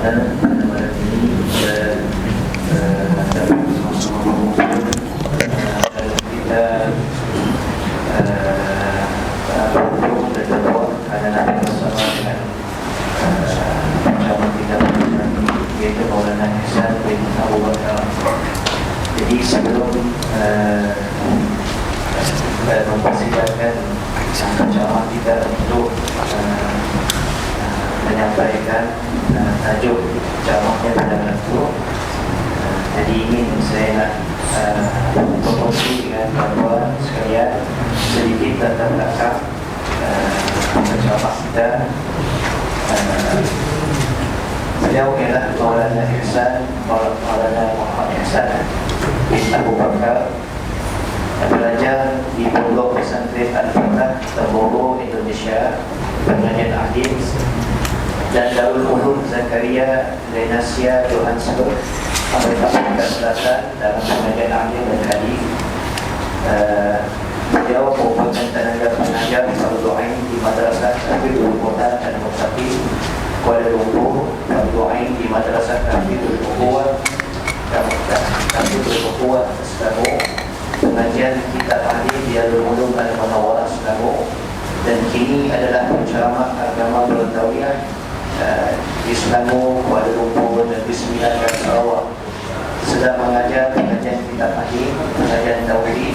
Ramadan pada malam ini kita dapat sama-sama mengumpul dalam kita berhubung dan berdoa kerana nanti bersama dengan bersama kita iaitu Maulana Ihsan bin Abu Bakar. Jadi sebelum mempersilakan jamaah kita untuk menyampaikan tajuk jamaahnya pada malam itu, jadi ingin saya nak berkongsi dengan tuan-tuan sekalian sedikit tentang belakang jamaah kita. Beliau ialah Maulana Ihsan, Maulana Muhammad Ihsan bin Abu Bakar, belajar di Pondok Pesantren Al-Fatah, Temboro, Indonesia, pengajian ahli, dan Darul Ulum Zakaria Lenasia Johannesburg, Amerika Selatan, dalam pengajian ahli dan hadis. Beliau merupakan tenaga pengajar Fardhu Ain di Madrasah Tahfidzul Quran dan Mustaqim Kuala Lumpur, Fardhu Ain di Madrasah Tahfidzul Quran dan Tahfidzul Selangor, pengajian kitab ahli di Darul Ulum Al-Munawwarah Selangor, dan kini adalah penceramah agama Belatawiyah di Selangor, Kuala Lumpur dan di Sembilan dan Sarawak. Sedang mengajar pengajian kitab ahli, pengajian tauhid,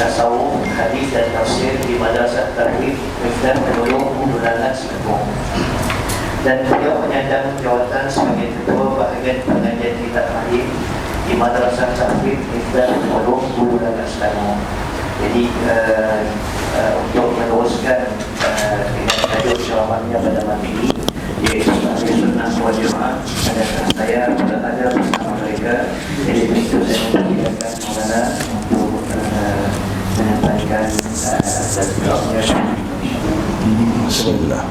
tasawuf, hadis dan tafsir di Madrasah Tauhid Mifdah Penulung Undulangan Selangor. Dan beliau menyandang jawatan sebagai ketua bahagian pengajian kitab ahli di Madrasah Tauhid Mifdah Penulung Undulangan Selangor. Jadi untuk meneruskan dengan tajuk ceramahnya pada malam ini, iaitu Ahli Sunnah wal Jamaah, adakah saya berada bersama mereka. Jadi itu saya mempersilakan Maulana untuk menyampaikan tazkirahnya. Bismillah.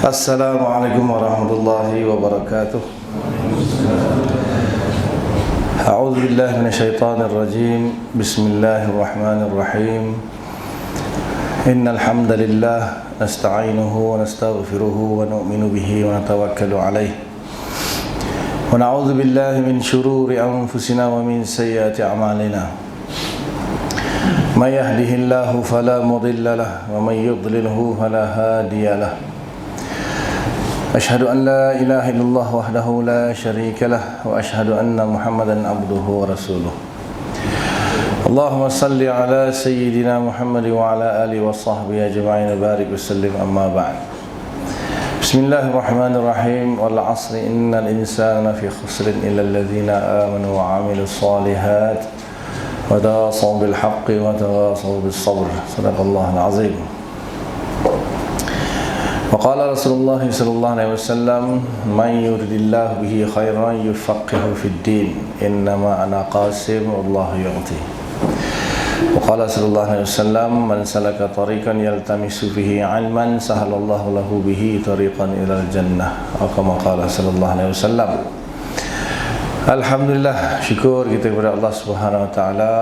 Assalamualaikum warahmatullahi wabarakatuh. A'udzu billahi minasyaitonir rajim. Bismillahirrahmanirrahim. Innal hamdalillah nasta'inuhu wa nastaghfiruhu wa nu'minu bihi wa natawakkalu alayh. Wa na'udzu billahi min shururi anfusina wa min sayyiati a'malina. May yahdihillahu fala mudilla lahu wa may yudlilhu fala hadiya lahu. أشهد أن لا إله إلا الله وحده لا شريك له وأشهد أن محمدا عبده ورسوله. اللهم صل على سيدنا محمد وعلى آله وصحبه أجمعين وبارك وسلم. أما بعد. بسم الله الرحمن الرحيم. والعصر إن الإنسان في خسر إلا الذين آمنوا وعملوا الصالحات وتواصوا بالحق وتواصوا بالصبر. صدق الله العظيم. وقال رسول الله صلى الله عليه وسلم من يرد الله به خيرا يفقهه في الدين إنما أنا قاسم والله يعطي. وقال صلى الله عليه وسلم من سلك طريقا يلتمس فيه علما سهل الله له به طريقا إلى الجنة أو كما قال صلى الله عليه وسلم. Alhamdulillah, syukur kita kepada Allah Subhanahu Wa Taala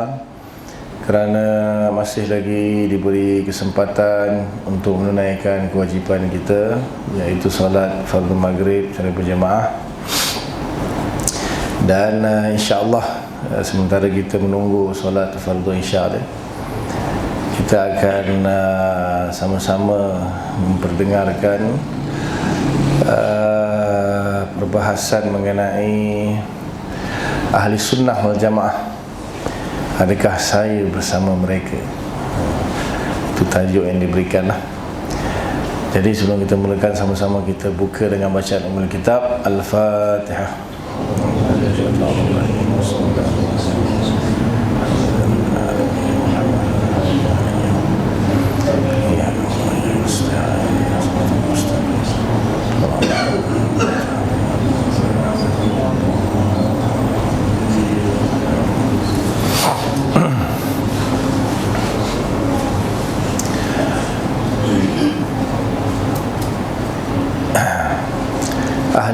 kerana masih lagi diberi kesempatan untuk menunaikan kewajipan kita, iaitu solat fardu maghrib secara berjemaah. Dan insya-Allah sementara kita menunggu solat fardu isya, kita akan sama-sama memperdengarkan perbahasan mengenai ahli sunnah wal jamaah. Adakah saya bersama mereka? Itu tajuk yang diberikanlah. Jadi sebelum kita mulakan, sama-sama kita buka dengan bacaan ummul kitab Al-Fatihah.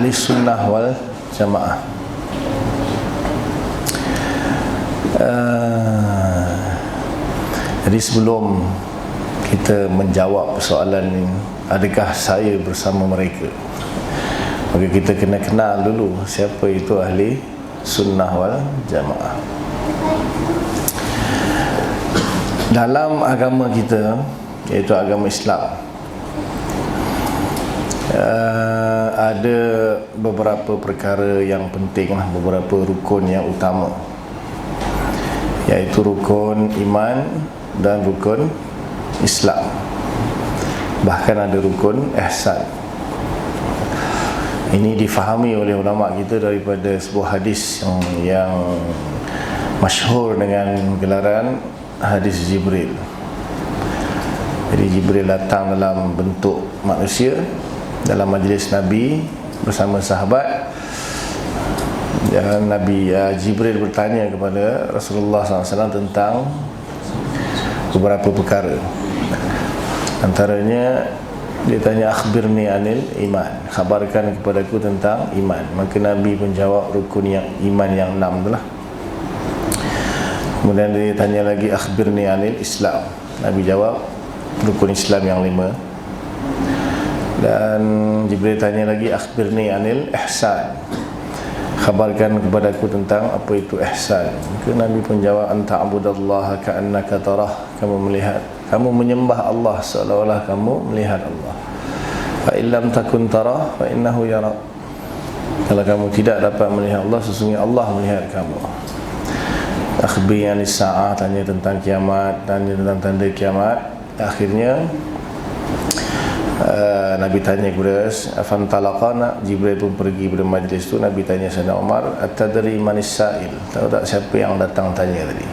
ahli sunnah wal jamaah. Jadi sebelum kita menjawab soalan ini, adakah saya bersama mereka, maka kita kena kenal dulu siapa itu ahli sunnah wal jamaah. Dalam agama kita, iaitu agama Islam, ada beberapa perkara yang penting, beberapa rukun yang utama, iaitu rukun iman dan rukun Islam. Bahkan ada rukun ihsan. Ini difahami oleh ulama kita daripada sebuah hadis yang masyhur dengan gelaran hadis Jibril. Jadi Jibril datang dalam bentuk manusia dalam majlis Nabi bersama sahabat, dan Nabi Jibril bertanya kepada Rasulullah SAW tentang beberapa perkara. Antaranya dia tanya, akhbirni anil iman, khabarkan kepadaku tentang iman. Maka Nabi menjawab rukun yang iman yang 6 itulah. Kemudian dia tanya lagi, akhbirni anil Islam. Nabi jawab rukun Islam yang 5. Dan Jibril tanya lagi, akhbirni anil ihsan, khabarkan kepadaku tentang apa itu ihsan. Maka Nabi pun jawab, anta abudallaha ka'annaka tarah, kamu menyembah Allah seolah-olah kamu melihat Allah. Fa illam takun tarah fa innahu yara, kalau kamu tidak dapat melihat Allah, sesungguhnya Allah melihat kamu. Akhbirni anis sa'ah, tanya tentang kiamat, tanya tentang tanda kiamat. Akhirnya Nabi tanya kepada afantalaqana, Jibril pun pergi pada majlis itu. Nabi tanya Sayyidina Umar, atadri manis sa'il, tahu tak siapa yang datang tanya tadi?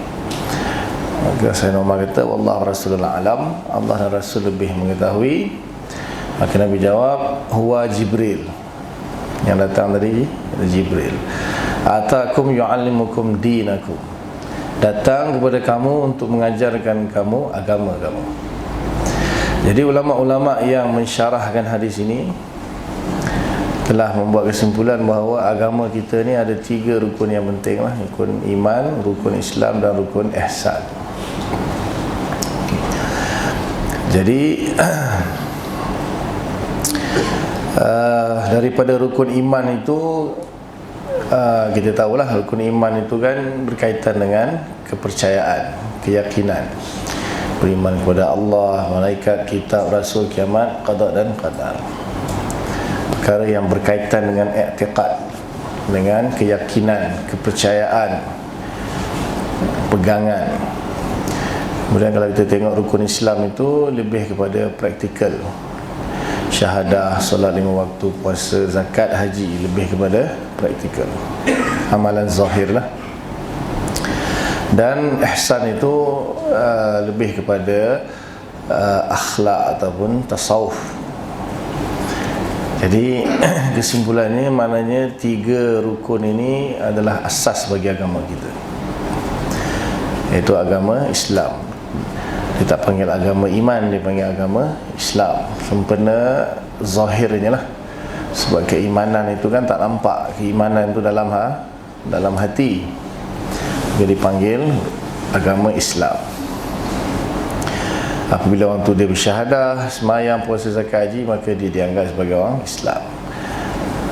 Maka Sayyidina Umar kata, wallahu rasulullah alam, Allah dan Rasul lebih mengetahui. Maka Nabi jawab, huwa Jibril, yang datang tadi Jibril. Atakum yu'allimukum dinakum, datang kepada kamu untuk mengajarkan kamu agama kamu. Jadi ulama-ulama yang mensyarahkan hadis ini telah membuat kesimpulan bahawa agama kita ni ada 3 rukun yang penting lah, rukun iman, rukun Islam dan rukun ihsan. Jadi daripada rukun iman itu, kita tahulah rukun iman itu kan berkaitan dengan kepercayaan, keyakinan, beriman kepada Allah, malaikat, kitab, rasul, kiamat, qada dan qadar. Perkara yang berkaitan dengan i'tiqad, dengan keyakinan, kepercayaan, pegangan. Kemudian kalau kita tengok rukun Islam itu lebih kepada praktikal, syahadah, solat 5 waktu, puasa, zakat, haji, lebih kepada praktikal, amalan zahir lah. Dan ihsan itu lebih kepada akhlak ataupun tasawuf. Jadi kesimpulannya, maknanya 3 rukun ini adalah asas bagi agama kita, iaitu agama Islam. Dia tak panggil agama iman, dia panggil agama Islam. Sempena zahirnya lah, sebab keimanan itu kan tak nampak, keimanan itu dalam hati. Dia dipanggil agama Islam. Apabila orang tu dia bersyahadah, semayang, puasa, zakat, haji, maka dia dianggap sebagai orang Islam.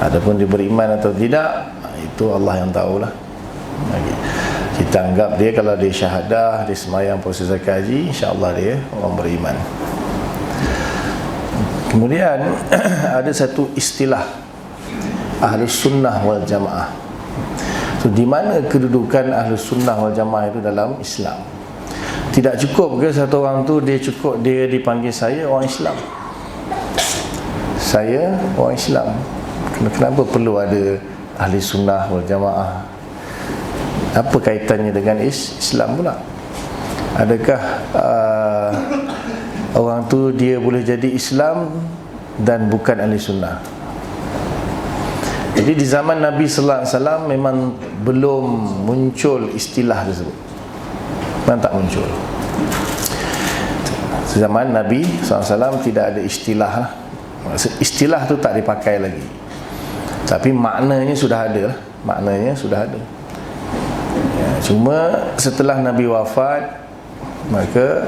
Adapun dia beriman atau tidak, itu Allah yang tahulah. Kita anggap dia, kalau dia syahadah, dia semayang, puasa, zakat, haji, insya-Allah dia orang beriman. Kemudian ada satu istilah Ahlus Sunnah wal Jamaah. So, di mana kedudukan Ahlus Sunnah wal Jamaah itu dalam Islam? Tidak cukup ke satu orang tu dia dipanggil saya orang Islam, saya orang Islam? Kenapa perlu ada Ahli Sunnah wal Jamaah? Apa kaitannya dengan Islam pula? Adakah orang tu dia boleh jadi Islam dan bukan Ahli Sunnah? Jadi di zaman Nabi sallallahu alaihi wasallam memang belum muncul istilah tersebut. Memang tak muncul. Zaman Nabi SAW tidak ada istilah lah. Istilah tu tak dipakai lagi. Tapi maknanya sudah ada lah. Maknanya sudah ada. Ya, cuma setelah Nabi wafat, maka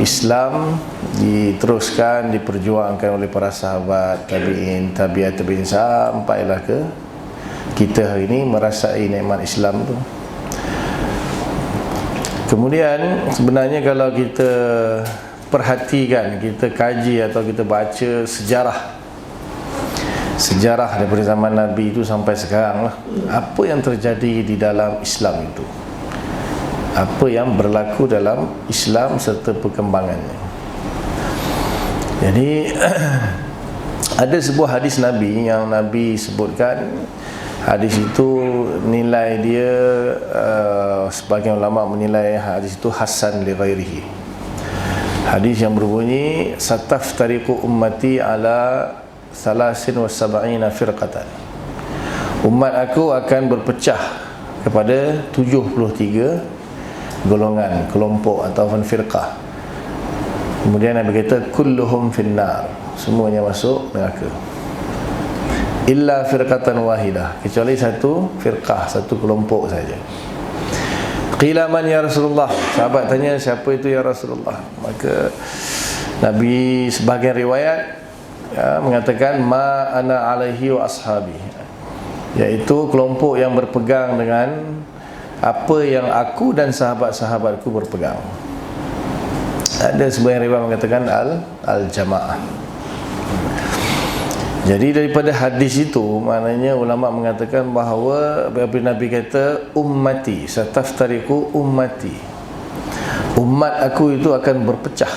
Islam diteruskan, diperjuangkan oleh para sahabat, tabi'in, tabi'in sampailah ke kita hari ini merasai nikmat Islam tu. Kemudian sebenarnya kalau kita perhatikan, kita kaji atau kita baca sejarah daripada zaman Nabi itu sampai sekarang lah, apa yang terjadi di dalam Islam itu, apa yang berlaku dalam Islam serta perkembangannya. Jadi ada sebuah hadis Nabi yang Nabi sebutkan. Hadis itu nilai dia, sebagian ulama menilai hadis itu hasan li ghairihi. Hadis yang berbunyi, sataftariqu ummati ala 73 firqatan. Umat aku akan berpecah kepada 73 golongan, kelompok ataupun firqah. Kemudian Nabi kata kulluhum finnar, semuanya masuk neraka. Illa firqatan wahidah, kecuali satu firqah, satu kelompok saja. Qila man ya Rasulullah, sahabat tanya siapa itu ya Rasulullah. Maka Nabi sebahagian riwayat mengatakan ma ana alaihi wa ashabi, iaitu kelompok yang berpegang dengan apa yang aku dan sahabat-sahabatku berpegang. Ada sebahagian riwayat mengatakan al-jamaah. Jadi daripada hadis itu, maknanya ulama mengatakan bahawa apabila Nabi kata ummati, sataftariqu ummati, umat aku itu akan berpecah.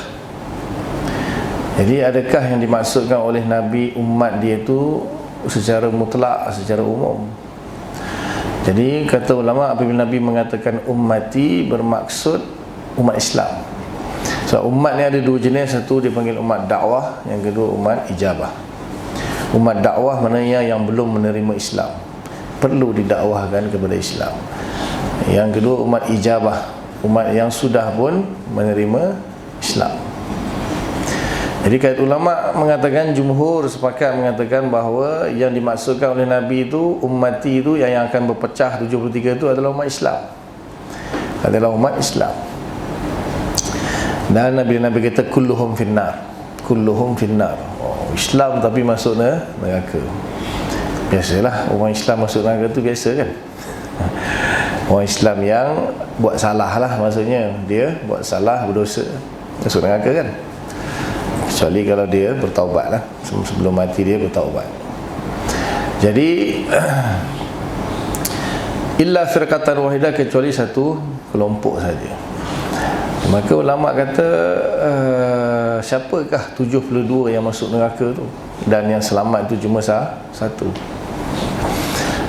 Jadi adakah yang dimaksudkan oleh Nabi umat dia itu secara mutlak, secara umum? Jadi kata ulama, apabila Nabi mengatakan ummati, bermaksud umat Islam. So umat ni ada dua jenis, satu dipanggil umat dakwah, yang kedua umat ijabah. Umat dakwah maknanya yang belum menerima Islam, perlu didakwahkan kepada Islam. Yang kedua umat ijabah, umat yang sudah pun menerima Islam. Jadi kait ulama mengatakan, jumhur sepakat mengatakan bahawa yang dimaksudkan oleh Nabi itu ummati itu yang akan berpecah 73 itu adalah umat Islam, adalah umat Islam. Dan Nabi kata kulluhum finnar, kulluhum finnar. Islam tapi masuk neraka. Biasalah orang Islam masuk neraka tu biasa kan. Orang Islam yang buat salah lah, maksudnya dia buat salah, berdosa, masuk neraka kan. Kecuali kalau dia bertaubat lah, sebelum mati dia bertaubat. Jadi illa firqatan wahidah, kecuali satu kelompok saja. Maka ulama kata siapakah 72 yang masuk neraka tu, dan yang selamat tu cuma satu.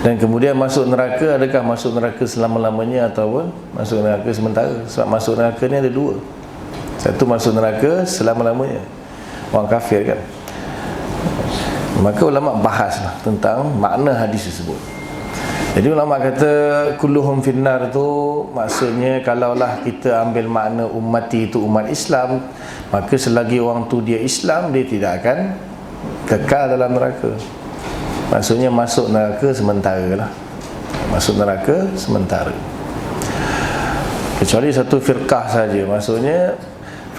Dan kemudian masuk neraka, adakah masuk neraka selama-lamanya ataupun masuk neraka sementara? Sebab masuk neraka ni ada dua. Satu masuk neraka selama-lamanya, orang kafir kan. Maka ulama bahaslah tentang makna hadis tersebut. Jadi ulama kata kulluhum finnar tu maksudnya, kalaulah kita ambil makna ummati itu umat Islam, maka selagi orang tu dia Islam, dia tidak akan kekal dalam neraka. Maksudnya masuk neraka sementara lah, masuk neraka sementara. Kecuali satu firqah saja, maksudnya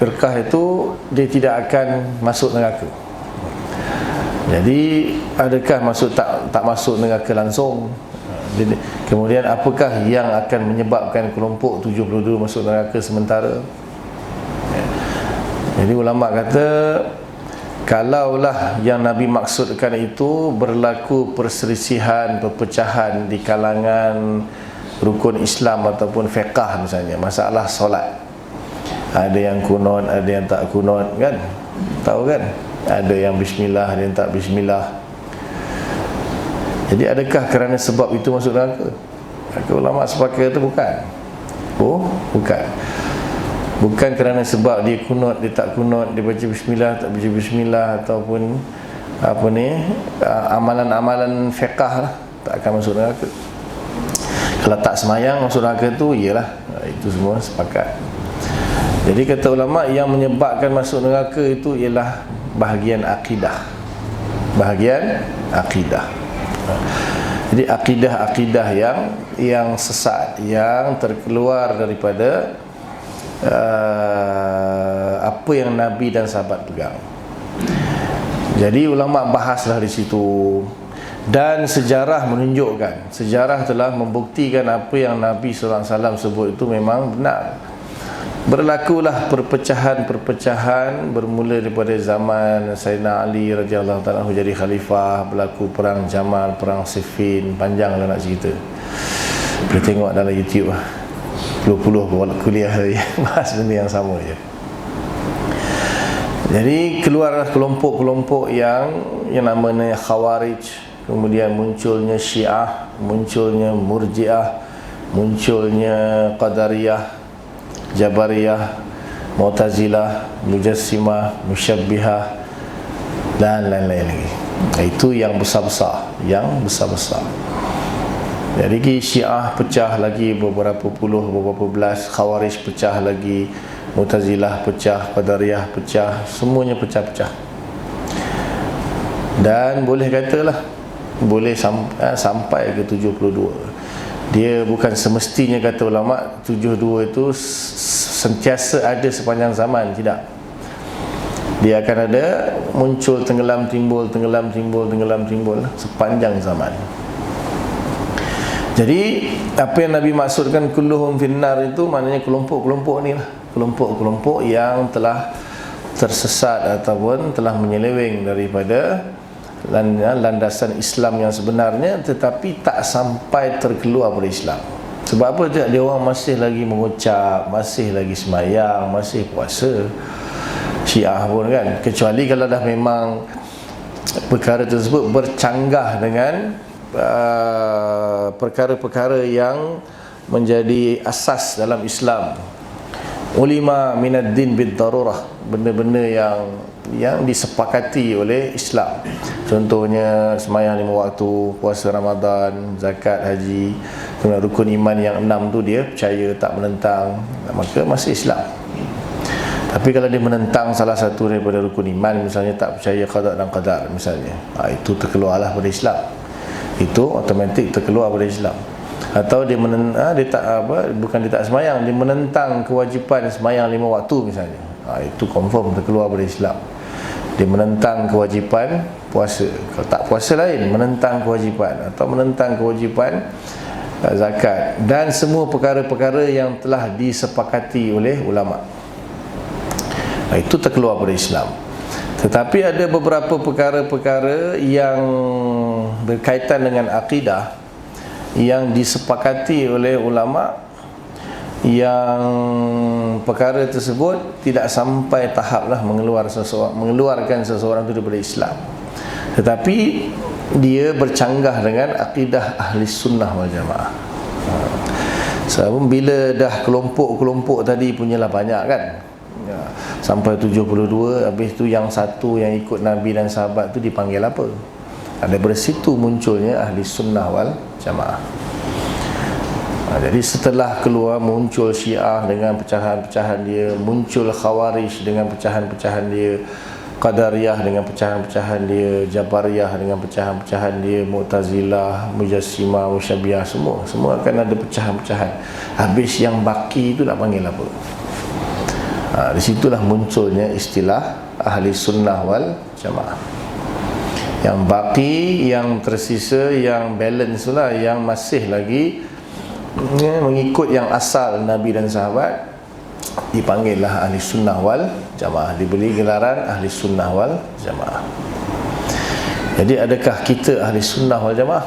firqah itu dia tidak akan masuk neraka. Jadi adakah masuk tak masuk neraka langsung? Kemudian apakah yang akan menyebabkan kelompok 72 masuk neraka sementara? Jadi ulama kata, kalaulah yang Nabi maksudkan itu berlaku perselisihan, perpecahan di kalangan rukun Islam ataupun fiqh, misalnya masalah solat, ada yang kunut, ada yang tak kunut kan, tahu kan, ada yang bismillah, ada yang tak bismillah. Jadi adakah kerana sebab itu masuk neraka? Maka ulama sepakat itu bukan. Bukan. Bukan kerana sebab dia kunut, dia tak kunut, dia baca bismillah, tak baca bismillah, ataupun amalan-amalan fiqh lah, tak akan masuk neraka. Kalau tak semayang masuk neraka tu, iyalah, itu semua sepakat. Jadi kata ulama, yang menyebabkan masuk neraka itu ialah bahagian akidah. bahagian akidah. Jadi akidah-akidah yang sesat, yang terkeluar daripada apa yang Nabi dan sahabat pegang. Jadi ulama bahaslah di situ. Dan sejarah menunjukkan, sejarah telah membuktikan apa yang Nabi SAW sebut itu memang benar. Berlakulah perpecahan-perpecahan bermula daripada zaman Sayyidina Ali radhiyallahu ta'ala jadi khalifah, berlaku perang Jamal, perang Siffin, panjanglah nak cerita. Boleh tengok dalam YouTube lah. Puluh-puluh kuliah tadi bahas benda yang sama je. Jadi keluarlah kelompok-kelompok yang namanya Khawarij. Kemudian munculnya Syiah, munculnya Murji'ah, munculnya Qadariyah, Jabariyah, Mu'tazilah, Mujassimah, Musyabbihah dan lain-lain lagi. Itu yang besar-besar, Jadi Syiah pecah lagi beberapa puluh, beberapa belas, Khawarij pecah lagi, Mu'tazilah pecah, Qadariyah pecah, semuanya pecah-pecah. Dan boleh katalah boleh sampai ke 72. Dia bukan semestinya, kata ulama, 72 itu sentiasa ada sepanjang zaman, tidak. Dia akan ada muncul, tenggelam, timbul, tenggelam, timbul, tenggelam, timbul sepanjang zaman. Jadi apa yang Nabi maksudkan kulluhum finnar itu maknanya kelompok-kelompok ni lah, kelompok-kelompok yang telah tersesat ataupun telah menyeleweng daripada landasan Islam yang sebenarnya, tetapi tak sampai terkeluar dari Islam. Sebab apa? Dia orang masih lagi mengucap, masih lagi semayang, masih puasa. Syiah pun kan, kecuali kalau dah memang perkara tersebut bercanggah dengan perkara-perkara yang menjadi asas dalam Islam. Ulima minad din bid darurah, benda-benda yang disepakati oleh Islam. Contohnya sembahyang 5 waktu, puasa Ramadan, zakat, haji. Kemudian rukun iman yang 6 tu dia percaya, tak menentang, maka masih Islam. Tapi kalau dia menentang salah satu daripada rukun iman, misalnya tak percaya qada dan qadar misalnya, itu terkeluarlah dari Islam. Itu automatik terkeluar dari Islam. Atau dia dia tak bukan dia tak sembahyang, dia menentang kewajipan sembahyang 5 waktu misalnya, itu confirm terkeluar dari Islam. Dia menentang kewajipan puasa, kalau tak puasa lain, menentang kewajipan, atau menentang kewajipan zakat, dan semua perkara-perkara yang telah disepakati oleh ulama, itu terkeluar dari Islam. Tetapi ada beberapa perkara-perkara yang berkaitan dengan akidah yang disepakati oleh ulama, yang perkara tersebut tidak sampai tahaplah mengeluarkan seseorang itu daripada Islam, tetapi dia bercanggah dengan akidah ahli sunnah wal jamaah. Sebab bila dah kelompok-kelompok tadi punyalah banyak kan, sampai 72, habis tu yang satu yang ikut Nabi dan sahabat tu dipanggil apa? Daripada situ munculnya ahli sunnah wal jamaah. Jadi setelah keluar, muncul Syiah dengan pecahan-pecahan dia, muncul Khawarij dengan pecahan-pecahan dia, Qadariyah dengan pecahan-pecahan dia, Jabariyah dengan pecahan-pecahan dia, Mu'tazilah, Mujassimah, Musyabbihah, semua akan ada pecahan-pecahan. Habis yang baki itu nak panggil apa? Di situlah munculnya istilah ahli sunnah wal jamaah. Yang baki, yang tersisa, yang balance lah, yang masih lagi mengikut yang asal Nabi dan sahabat, dipanggillah ahli sunnah wal jamaah, diberi gelaran ahli sunnah wal jamaah. Jadi adakah kita ahli sunnah wal jamaah?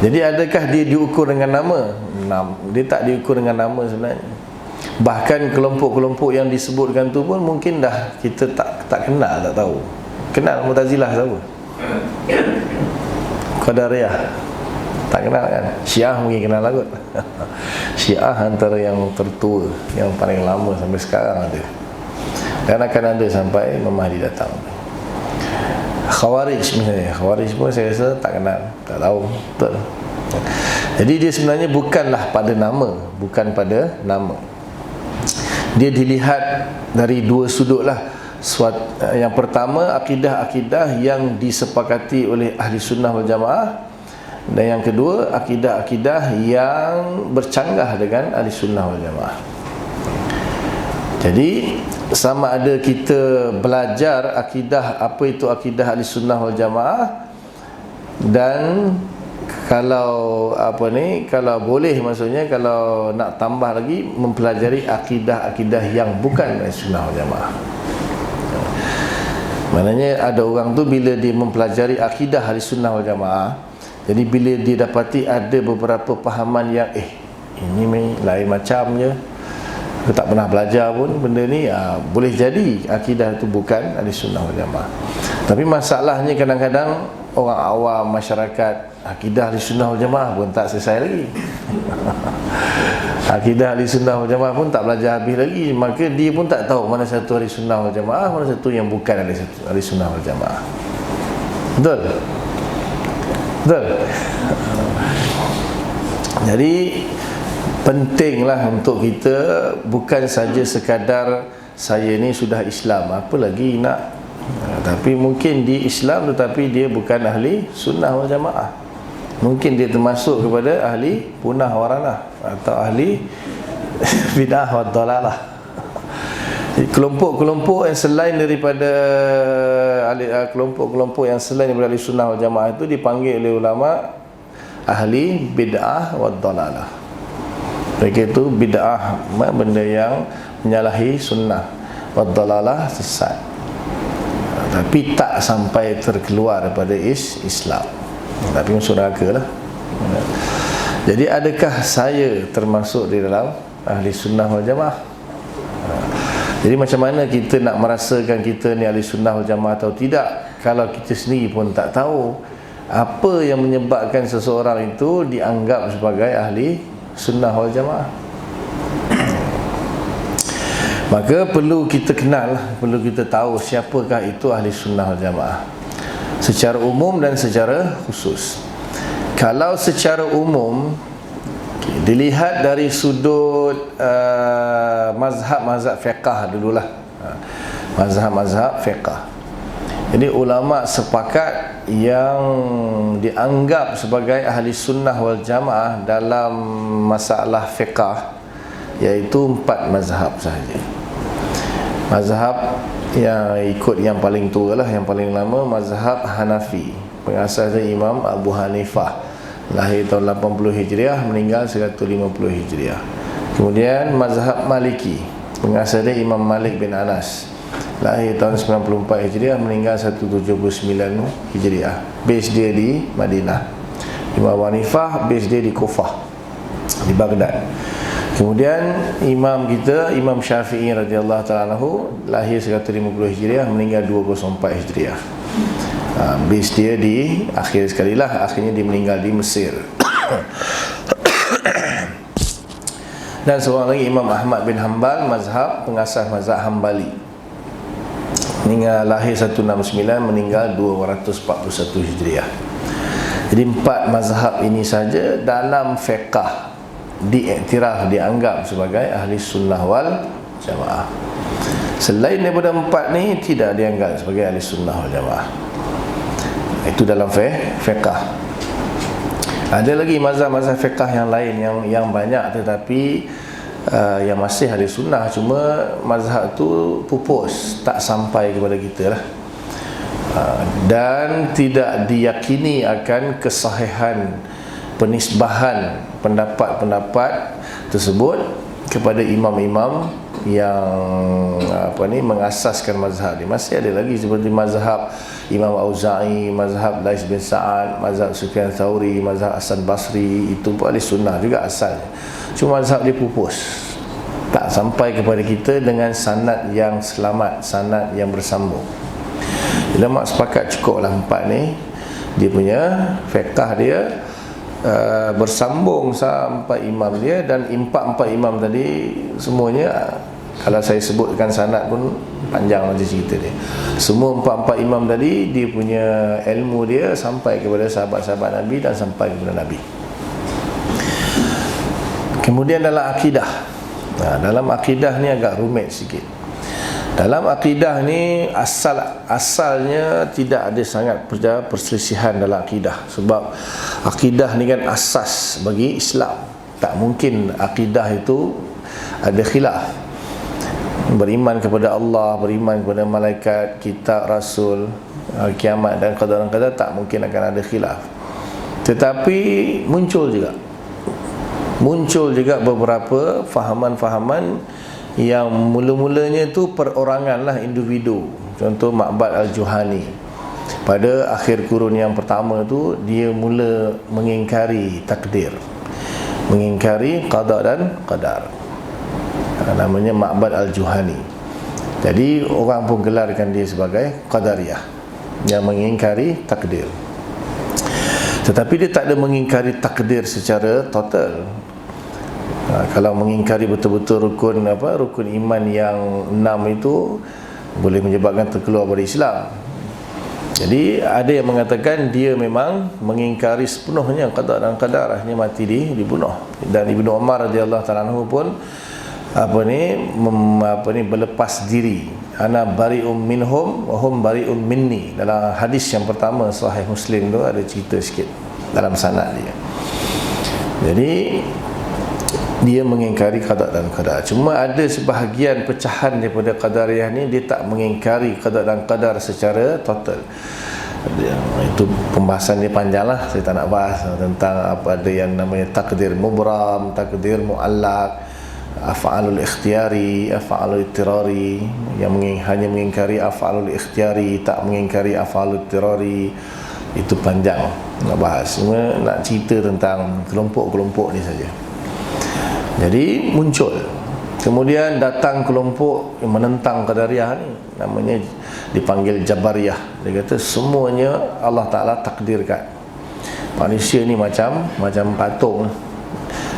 Jadi adakah dia diukur dengan nama? Dia tak diukur dengan nama sebenarnya. Bahkan kelompok-kelompok yang disebutkan tu pun mungkin dah kita tak kenal, tak tahu. Kenal Mu'tazilah siapa? Qadariyah tak kenal kan? Syiah mungkin kenal lah kot. Syiah antara yang tertua, yang paling lama sampai sekarang ada, dan akan ada sampai Imam Mahdi datang. Khawarij misalnya, Khawarij pun saya rasa tak kenal, tak tahu betul. Jadi dia sebenarnya bukanlah pada nama, bukan pada nama. Dia dilihat dari dua sudut lah. Yang pertama, akidah-akidah yang disepakati oleh ahli sunnah wal jamaah, dan yang kedua, akidah-akidah yang bercanggah dengan ahli sunnah wal jamaah. Jadi sama ada kita belajar akidah, apa itu akidah ahli sunnah wal jamaah, dan kalau kalau boleh, maksudnya kalau nak tambah lagi, mempelajari akidah-akidah yang bukan ahli sunnah wal jamaah. Maknanya ada orang tu bila dia mempelajari akidah ahli sunnah wal jamaah, jadi bila dia dapati ada beberapa pahaman yang ini lain macam je, aku tak pernah belajar pun benda ni, boleh jadi akidah tu bukan ahli sunnah wal jamaah. Tapi masalahnya kadang-kadang orang awam, masyarakat, akidah ahli sunnah wal jamaah pun tak selesai lagi. Akidah ahli sunnah wal jamaah pun tak belajar habis lagi, maka dia pun tak tahu mana satu ahli sunnah wal jamaah, mana satu yang bukan ahli sunnah wal jamaah. Betul? Betul? Jadi pentinglah untuk kita bukan saja sekadar saya ni sudah Islam, apa lagi nak, tapi mungkin dia Islam tetapi dia bukan ahli sunnah wal jamaah. Mungkin dia termasuk kepada ahli punah waranah atau ahli bid'ah wa dalalah. Kelompok-kelompok yang selain daripada kelompok-kelompok yang selain daripada ahli sunnah wal jamaah itu dipanggil oleh ulama ahli bid'ah wa dalalah. Mereka itu bid'ah, benda yang menyalahi sunnah, wa dalalah, sesat, tapi tak sampai terkeluar daripada Islam, tapi masuk neraka lah. Jadi adakah saya termasuk di dalam ahli sunnah wal jamaah? Jadi macam mana kita nak merasakan kita ni ahli sunnah wal jamaah atau tidak, kalau kita sendiri pun tak tahu apa yang menyebabkan seseorang itu dianggap sebagai ahli sunnah wal jamaah? Maka perlu kita kenal, perlu kita tahu siapakah itu ahli sunnah wal jamaah secara umum dan secara khusus. Kalau secara umum dilihat dari sudut mazhab-mazhab fiqah dululah, mazhab-mazhab fiqah. Jadi ulama sepakat yang dianggap sebagai ahli sunnah wal jamaah dalam masalah fiqah iaitu 4 mazhab sahaja. Mazhab yang ikut yang paling tua lah, yang paling lama, mazhab Hanafi. Pengasasnya Imam Abu Hanifah, lahir tahun 80 Hijriah, meninggal 150 Hijriah. Kemudian mazhab Maliki, pengasasnya Imam Malik bin Anas, lahir tahun 94 Hijriah, meninggal 179 Hijriah. Base dia di Madinah. Imam Abu Hanifah base dia di Kufah, di Baghdad. Kemudian imam kita, Imam Syafi'i radhiyallahu ta'ala anhu, lahir 150 Hijriah, meninggal 204 Hijriah. Base dia di akhir sekali lah, akhirnya dia meninggal di Mesir. Dan seorang lagi Imam Ahmad bin Hanbal, mazhab pengasas mazhab Hambali, meninggal lahir 169, meninggal 241 Hijriah. Jadi 4 mazhab ini saja dalam fiqah diiktiraf, dianggap sebagai ahli sunnah wal jamaah. Selain daripada 4 ni tidak dianggap sebagai ahli sunnah wal jamaah. Itu dalam fiqah. Ada lagi mazhab-mazhab fiqah yang lain yang banyak, tetapi yang masih ahli sunnah, cuma mazhab tu pupus, tak sampai kepada kita lah. Dan tidak diyakini akan kesahihan penisbahan pendapat-pendapat tersebut kepada imam-imam yang mengasaskan mazhab ni. Masih ada lagi seperti mazhab Imam Auza'i, mazhab Lais bin Sa'ad, mazhab Sufyan Thauri, mazhab Hasan Basri, itu pun ahli sunnah juga asalnya. Cuma mazhab dia pupus, tak sampai kepada kita dengan sanad yang selamat, sanad yang bersambung. Ulama sepakat cukuplah 4 ni, dia punya fiqah dia bersambung sampai imam dia. Dan 4 imam tadi semuanya, kalau saya sebutkan sanad pun panjang nanti cerita dia. Semua 4 imam tadi, dia punya ilmu dia sampai kepada sahabat-sahabat Nabi dan sampai kepada Nabi. Kemudian dalam akidah, dalam akidah ni agak rumit sikit. Dalam akidah ni asalnya tidak ada sangat perselisihan dalam akidah, sebab akidah ni kan asas bagi Islam. Tak mungkin akidah itu ada khilaf. Beriman kepada Allah, beriman kepada malaikat, kitab, rasul, kiamat dan qadar tak mungkin akan ada khilaf. Tetapi muncul juga beberapa fahaman-fahaman yang mula-mulanya itu perorangan lah, individu. Contoh Ma'bad Al-Juhani, pada akhir kurun yang pertama tu dia mula mengingkari takdir, mengingkari qada dan qadar. Namanya Ma'bad Al-Juhani. Jadi orang pun gelarkan dia sebagai Qadariyah, yang mengingkari takdir. Tetapi dia tak ada mengingkari takdir secara total. Kalau mengingkari betul-betul rukun iman yang 6 itu, boleh menyebabkan terkeluar dari Islam. Jadi ada yang mengatakan dia memang mengingkari sepenuhnya qada dan qadar, akhirnya mati dibunuh. Dan Ibnu Umar radhiyallahu ta'ala anhu pun berlepas diri, ana bari'um minhum wa hum bari'um minni. Dalam hadis yang pertama Sahih Muslim tu ada cerita sikit dalam sanad dia. Jadi dia mengingkari qada dan qadar. Cuma ada sebahagian pecahan daripada Qadariyah ni, dia tak mengingkari qada dan qadar secara total. Itu pembahasan dia panjang lah, saya tak nak bahas tentang apa ada yang namanya takdir mubram, takdir mu'allaq, af'alul ikhtiyari, af'alul ittirari, yang hanya mengingkari af'alul ikhtiyari, tak mengingkari af'alul ittirari. Itu panjang nak bahas. Cuma nak cerita tentang kelompok-kelompok ni saja. Jadi muncul, kemudian datang kelompok yang menentang Qadariyah ni, namanya dipanggil Jabariyah. Dia kata semuanya Allah Ta'ala takdirkan. Manusia ni macam patung.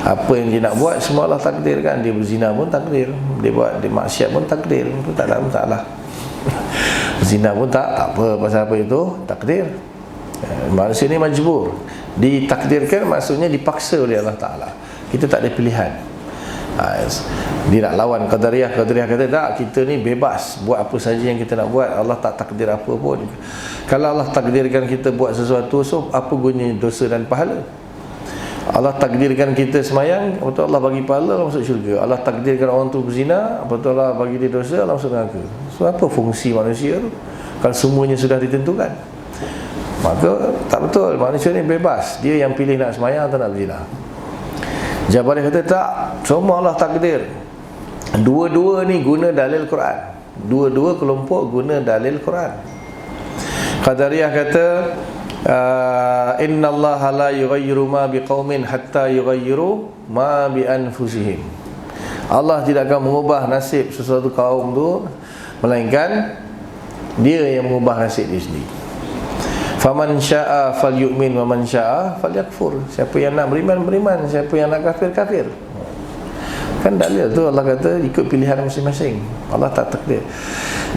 Apa yang dia nak buat semua Allah takdirkan. Dia berzina pun takdir, dia buat dia maksiat pun takdir. Itu tak ada masalah. Berzina pun tak apa, pasal apa itu? Takdir. Manusia ni majbur, ditakdirkan, maksudnya dipaksa oleh Allah Ta'ala. Kita tak ada pilihan. Dia nak lawan Qadariyah. Qadariyah kata tak, kita ni bebas buat apa saja yang kita nak buat. Allah tak takdir apa pun. Kalau Allah takdirkan kita buat sesuatu, so apa gunanya dosa dan pahala? Allah takdirkan kita semayang, betul Allah bagi pahala, Allah masuk syurga. Allah takdirkan orang tu berzina, betul Allah bagi dia dosa, Allah masuk neraka. So apa fungsi manusia tu kalau semuanya sudah ditentukan? Maka tak betul. Manusia ni bebas, dia yang pilih nak semayang atau nak berzina. Jabariyah kata tak, semua Allah takdir. Dua-dua ni guna dalil Quran. Dua-dua kelompok guna dalil Quran. Qadariyah kata innallaha la yughayyiru ma biqaumin hatta yughayyiru ma bi anfusihim. Allah tidak akan mengubah nasib sesuatu kaum tu melainkan dia yang mengubah nasib dia sendiri. Faman syaa falyu'min wa man syaa falyakfur. Siapa yang nak beriman, siapa yang nak kafir. Kan dalil tu Allah kata ikut pilihan masing-masing. Allah tak takdir.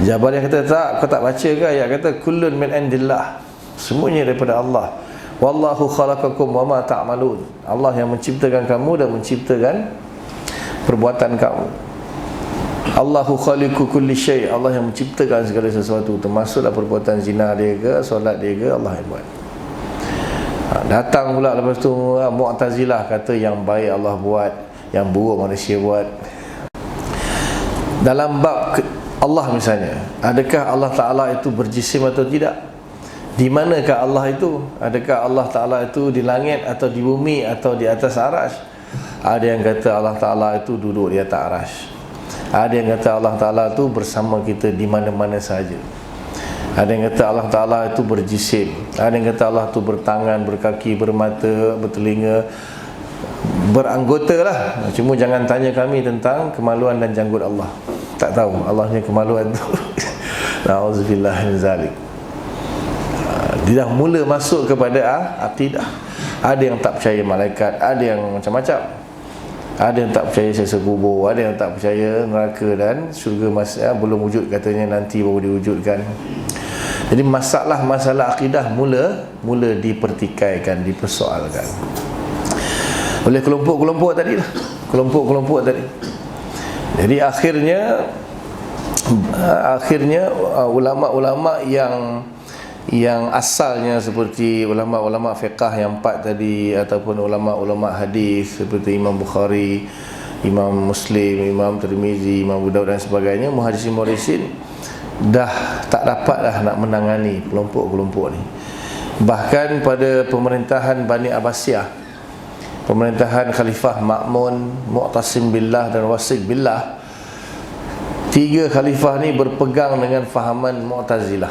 Jabariyah kata tak, kau tak baca ke ayat kata kullun min indillah, semuanya daripada Allah. Wallahu khalaqakum wa ma ta'malun. Allah yang menciptakan kamu dan menciptakan perbuatan kamu. Allahu khaliqu kulli syai'. Allah yang menciptakan segala sesuatu, termasuklah perbuatan zina dia ke, solat dia ke, Allah yang buat. Datang pula lepas tu Mu'tazilah kata yang baik Allah buat, yang buruk manusia buat. Dalam bab Allah misalnya, adakah Allah Ta'ala itu berjisim atau tidak? Di manakah Allah itu? Adakah Allah Ta'ala itu di langit atau di bumi atau di atas arash? Ada yang kata Allah Ta'ala itu duduk di atas arash. Ada yang kata Allah Ta'ala itu bersama kita di mana-mana sahaja. Ada yang kata Allah Ta'ala itu berjisim. Ada yang kata Allah itu bertangan, berkaki, bermata, bertelinga, beranggota lah. Cuma jangan tanya kami tentang kemaluan dan janggut Allah. Tak tahu Allahnya kemaluan tu. Na'udzubillah min zalik. Dia dah mula masuk kepada akidah. Ada yang tak percaya malaikat, ada yang macam-macam. Ada yang tak percaya siksa kubur, ada yang tak percaya neraka dan syurga belum wujud, katanya nanti baru diwujudkan. Jadi masalah akidah mula dipertikaikan, dipersoalkan oleh kelompok-kelompok tadi lah. Kelompok-kelompok tadi. Jadi akhirnya akhirnya ulama-ulama yang asalnya seperti ulama-ulama fiqah yang 4 tadi, ataupun ulama-ulama hadis seperti Imam Bukhari, Imam Muslim, Imam Tirmizi, Imam Abu Daud dan sebagainya, muhaddisin muhaddisin dah tak dapat dah nak menangani kelompok-kelompok ni. Bahkan pada pemerintahan Bani Abbasiyah, pemerintahan Khalifah Ma'mun, Mu'tasim Billah dan Wasiq Billah, 3 khalifah ni berpegang dengan fahaman Mu'tazilah.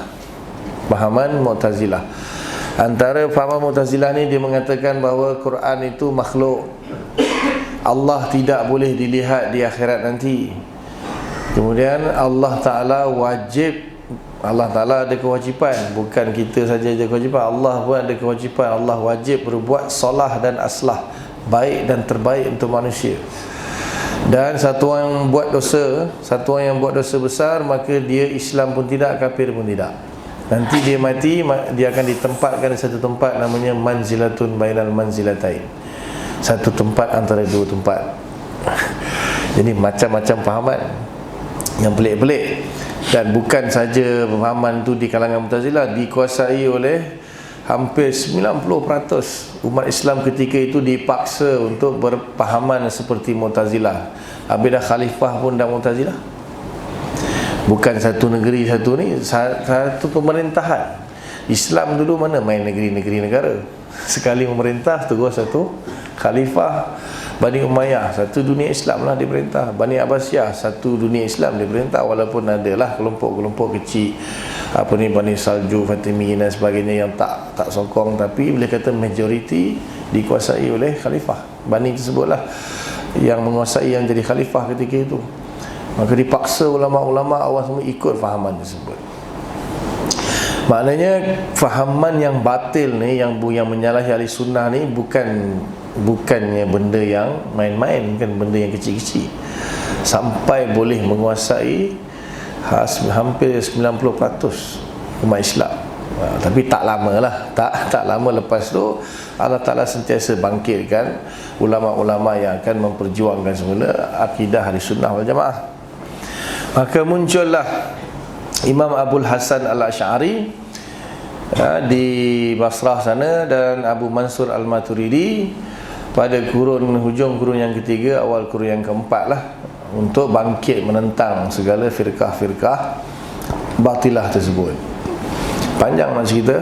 Fahaman Mu'tazilah. Antara fahaman Mu'tazilah ni, dia mengatakan bahawa Quran itu makhluk, Allah tidak boleh dilihat di akhirat nanti. Kemudian Allah Ta'ala wajib, Allah Ta'ala ada kewajipan, bukan kita saja ada kewajipan, Allah pun ada kewajipan. Allah wajib berbuat solah dan aslah, baik dan terbaik untuk manusia. Dan satu orang yang buat dosa, satu orang yang buat dosa besar, maka dia Islam pun tidak, kafir pun tidak. Nanti dia mati, dia akan ditempatkan di satu tempat namanya manzilatun bainal manzilatain, satu tempat antara 2 tempat. Jadi macam-macam fahaman yang pelik-pelik. Dan bukan saja pemahaman tu di kalangan Mu'tazilah, dikuasai oleh hampir 90% umat Islam ketika itu dipaksa untuk berpahaman seperti Mu'tazilah. Habis dah khalifah pun dah Mu'tazilah. Bukan satu negeri satu ni, satu pemerintahan. Islam dulu mana main negeri-negeri negara. Sekali memerintah terus satu khalifah. Bani Umayyah satu dunia Islam lah diperintah. Bani Abbasiyah satu dunia Islam diperintah, walaupun adalah kelompok-kelompok kecil Bani Saljuk, Fatimi dan sebagainya yang tak sokong, tapi boleh kata majoriti dikuasai oleh khalifah. Bani tersebutlah yang menguasai, yang jadi khalifah ketika itu. Maka dipaksa ulama-ulama awal semua ikut fahaman tersebut. Maknanya fahaman yang batil ni, yang menyalahi ahli sunnah ni, bukannya benda yang main-main, bukan benda yang kecil-kecil, sampai boleh menguasai hampir 90% umat Islam. Tapi tak lama lah, tak lama lepas tu Allah Ta'ala sentiasa bangkitkan ulama-ulama yang akan memperjuangkan semula akidah ahli sunnah wal jamaah. Maka muncullah Imam Abul Hasan Al-Asy'ari di Basrah sana, dan Abu Mansur Al-Maturidi pada hujung kurun yang ketiga, awal kurun yang keempat lah, untuk bangkit menentang segala firqah-firqah batilah tersebut. Panjang nak cerita.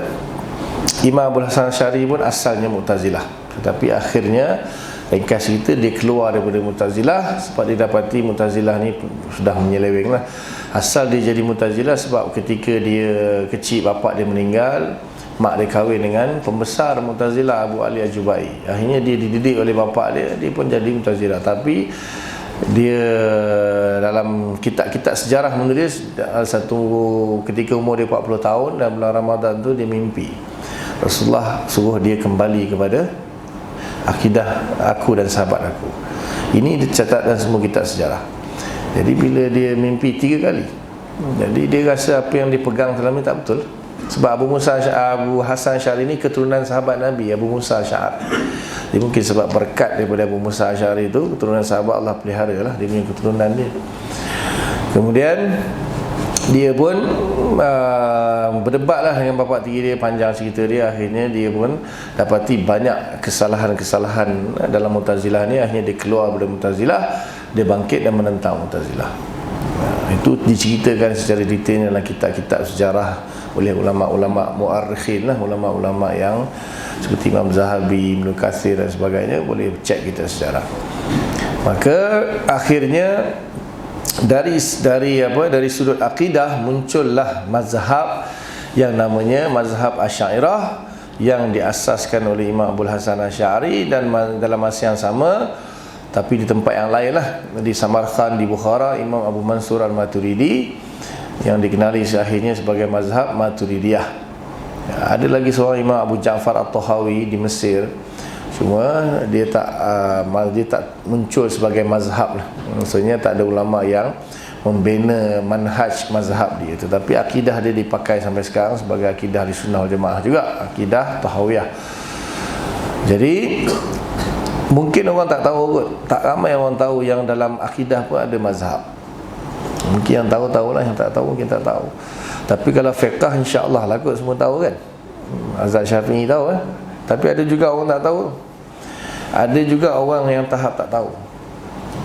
Imam Abul Hasan Al-Asy'ari pun asalnya Mu'tazilah, tetapi akhirnya ringkas cerita dia keluar daripada Mu'tazilah sebab dia dapati Mu'tazilah ni sudah menyeleweng lah. Asal dia jadi Mu'tazilah sebab ketika dia kecil, bapak dia meninggal, mak dia kahwin dengan pembesar Mu'tazilah, Abu Ali Al-Jubai. Akhirnya dia dididik oleh bapak dia pun jadi Mu'tazilah. Tapi dia dalam kitab-kitab sejarah menulis satu ketika umur dia 40 tahun dan bulan Ramadan tu dia mimpi Rasulullah suruh dia kembali kepada akidah aku dan sahabat aku. Ini dicatat dalam semua kitab sejarah. Jadi bila dia mimpi 3 kali, jadi dia rasa apa yang dipegang dalam ni tak betul. Sebab Abu Hasan Asy'ari ni keturunan sahabat Nabi, Abu Musa Asy'ari. Dia mungkin sebab berkat daripada Abu Musa Asy'ari itu, keturunan sahabat Allah pelihara lah, dia punya keturunan dia. Kemudian dia pun berdebatlah dengan bapa tiri dia, panjang cerita dia. Akhirnya dia pun dapati banyak kesalahan-kesalahan dalam Mu'tazilah ni. Akhirnya dia keluar dari Mu'tazilah, dia bangkit dan menentang Mu'tazilah. Itu diceritakan secara detail dalam kitab-kitab sejarah oleh ulama-ulama mu'arrikhin lah, ulama-ulama yang seperti Imam Zahabi, Ibnu Katsir dan sebagainya. Boleh cek kitab sejarah. Maka akhirnya dari sudut akidah muncullah mazhab yang namanya mazhab Asy'ariyah yang diasaskan oleh Imam Abul Hasan Asy'ari, dan dalam masa yang sama tapi di tempat yang lain lah, di Samarkand, di Bukhara, Imam Abu Mansur Al-Maturidi yang dikenali akhirnya sebagai mazhab Maturidiyah. Ada lagi seorang Imam Abu Ja'far At-Tahawi di Mesir, cuma dia tak muncul sebagai mazhab lah. Maksudnya tak ada ulama yang membina manhaj mazhab dia, tetapi akidah dia dipakai sampai sekarang sebagai akidah Ahlussunnah wal Jamaah juga, akidah Tahawiyah. Jadi mungkin orang tak tahu kot, tak ramai orang tahu yang dalam akidah pun ada mazhab. Mungkin yang tahu-tahu lah, yang tak tahu mungkin tak tahu. Tapi kalau fiqh insya-Allah lah kot semua tahu kan. Mazhab Syafi'i tahu kan. Tapi ada juga orang tak tahu. Ada juga orang yang tahap tak tahu.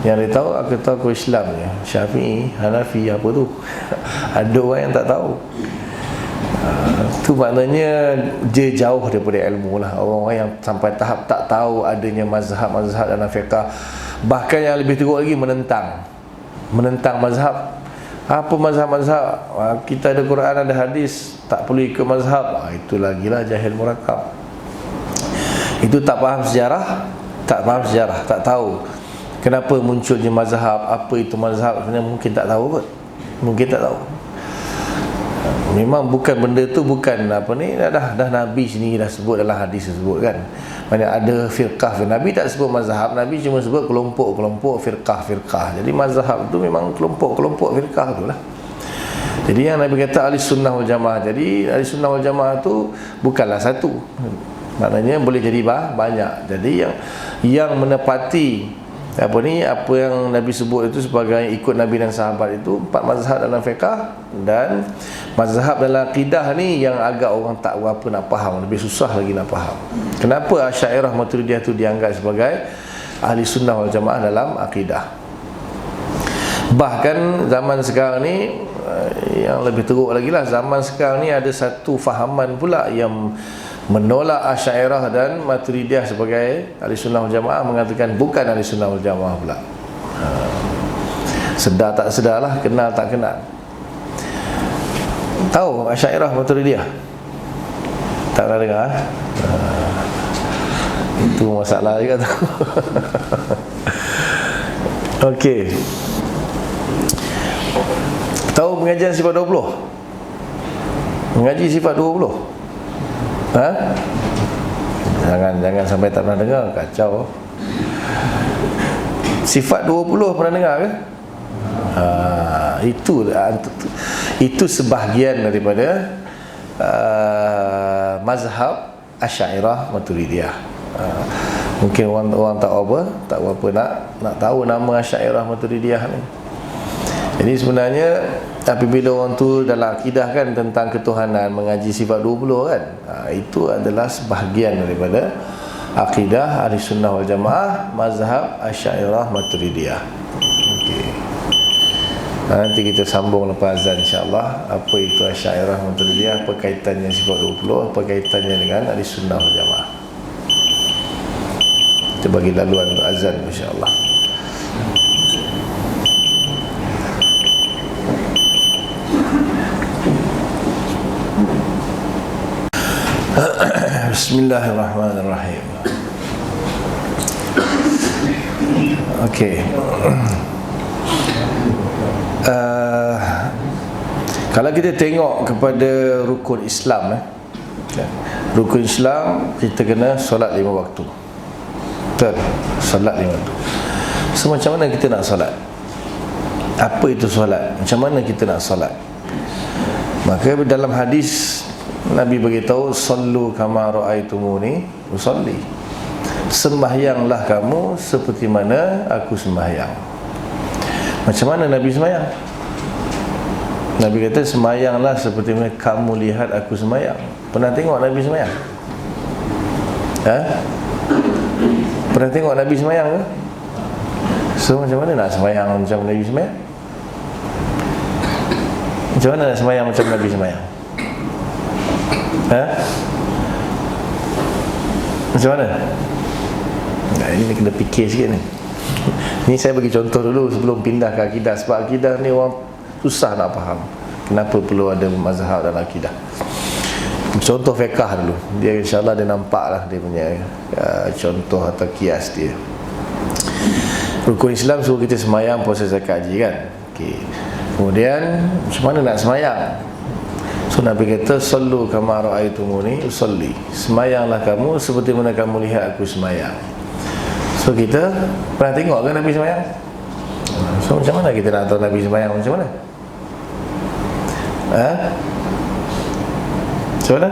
Yang dia tahu aku Islam je, Syafi'i, Hanafi, apa tu. Ada orang yang tak tahu. Tu maknanya dia jauh daripada ilmu lah. Orang-orang yang sampai tahap tak tahu adanya mazhab-mazhab dalam fiqh. Bahkan yang lebih teruk lagi menentang mazhab. Apa mazhab-mazhab? Kita ada Quran, ada hadis, tak perlu ikut mazhab. Itu lagilah jahil murakab. Itu tak faham sejarah, tak tahu kenapa munculnya mazhab, apa itu mazhab. Sebenarnya mungkin tak tahu kot. Mungkin tak tahu. Memang bukan benda tu, bukan apa ni, dah Nabi sendiri dah sebut dalam hadis tersebut kan. Mana ada firqah. Nabi tak sebut mazhab, Nabi cuma sebut kelompok-kelompok, firqah. Jadi mazhab tu memang kelompok-kelompok firqah tu lah. Jadi yang Nabi kata ahli sunnah wal jamaah. Jadi ahli sunnah wal jamaah tu bukanlah satu. Maknanya boleh jadi banyak. Jadi yang menepati apa yang Nabi sebut itu sebagai ikut Nabi dan sahabat itu 4 mazhab dalam fiqh, dan mazhab dalam akidah ni yang agak orang tak berapa nak faham, lebih susah lagi nak faham. Kenapa Asy'ariyah Maturidiyah tu dianggap sebagai ahli sunnah wal jamaah dalam akidah? Bahkan zaman sekarang ni yang lebih teruk lagi lah, zaman sekarang ni ada satu fahaman pula yang menolak Asy'ariyah dan Maturidiyah sebagai ahli sunnah wal jamaah, mengatakan bukan ahli sunnah wal jamaah pula. Sedar tak sedar lah, kenal tak kenal. Tahu Asy'ariyah Maturidiyah? Tak pernah dengar? Itu masalah juga tu. Okey. Tahu pengajian sifat 20? Mengaji sifat 20? Jangan sampai tak pernah dengar, kacau. Sifat 20 pernah dengar ke? Itu sebahagian daripada mazhab Asy'ariyah Maturidiyah. Mungkin orang tak apa nak tahu nama Asy'ariyah Maturidiyah ni. Jadi sebenarnya apabila orang tu dalam akidah kan tentang ketuhanan, mengaji sifat 20 kan, itu adalah sebahagian daripada akidah ahli sunnah wal jamaah, mazhab Asy'ariyah Maturidiyah. Okey. Nanti kita sambung lepas azan insya-Allah. Apa itu Asy'ariyah Maturidiyah, apa kaitannya sifat 20, apa kaitannya dengan ahli sunnah wal jamaah. Kita bagi laluan untuk azan insya-Allah. Bismillahirrahmanirrahim. Okey. Kalau kita tengok kepada rukun Islam, rukun Islam kita kena solat 5 waktu. Betul? Solat 5 waktu. So macam mana kita nak solat? Apa itu solat? Macam mana kita nak solat? Maka dalam hadis Nabi beritahu, sallu kama ra'aitumuni usalli. Sembahyanglah kamu seperti mana aku sembahyang. Macam mana Nabi sembahyang? Nabi kata sembahyanglah seperti mana kamu lihat aku sembahyang. Pernah tengok Nabi sembahyang? Pernah tengok Nabi sembahyang ke? So macam mana nak sembahyang macam Nabi sembahyang? Macam mana nak sembahyang macam Nabi sembahyang? Macam mana? Ini kena fikir sikit ni. Ni saya bagi contoh dulu sebelum pindah ke akidah. Sebab akidah ni orang susah nak faham kenapa perlu ada mazhab dalam akidah. Contoh fiqh dulu. Dia insyaAllah dia nampak lah dia punya contoh atau kias dia. Rukun Islam suruh kita semayang, puasa, zakat, haji kan. Okay. Kemudian macam mana nak semayang? So Nabi kata sallu kama ra'aitumuni usalli. Semayanglah kamu seperti mana kamu lihat aku semayang. So kita pernah tengok kan Nabi semayang? So macam mana kita nak tahu Nabi semayang macam mana? Macam mana?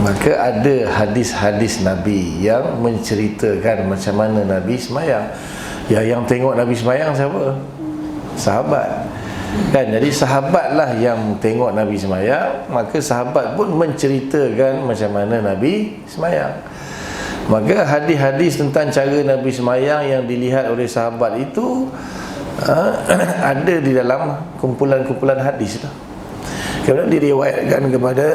Maka ada hadis-hadis Nabi yang menceritakan macam mana Nabi semayang. Ya, yang tengok Nabi sembahyang siapa? Sahabat. Kan, jadi sahabatlah yang tengok Nabi sembahyang, maka sahabat pun menceritakan macam mana Nabi sembahyang. Maka hadis-hadis tentang cara Nabi sembahyang yang dilihat oleh sahabat itu ada di dalam kumpulan-kumpulan hadis tu. Kemudian diriwayatkan kepada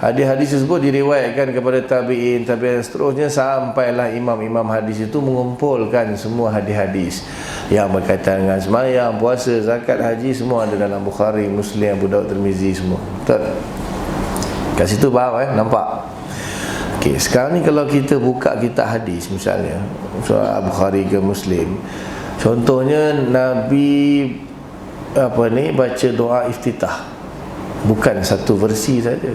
hadis-hadis tersebut diriwayatkan kepada tabi'in, tabi'in seterusnya, sampailah imam-imam hadis itu mengumpulkan semua hadis-hadis yang berkaitan dengan sembahyang, puasa, zakat, haji, semua ada dalam Bukhari, Muslim, Abu Daud, Tirmizi, semua. Betul? Kat situ faham nampak? Okey, sekarang ni kalau kita buka kitab hadis misalnya, surah Bukhari ke Muslim, contohnya Nabi baca doa iftitah, bukan satu versi saja,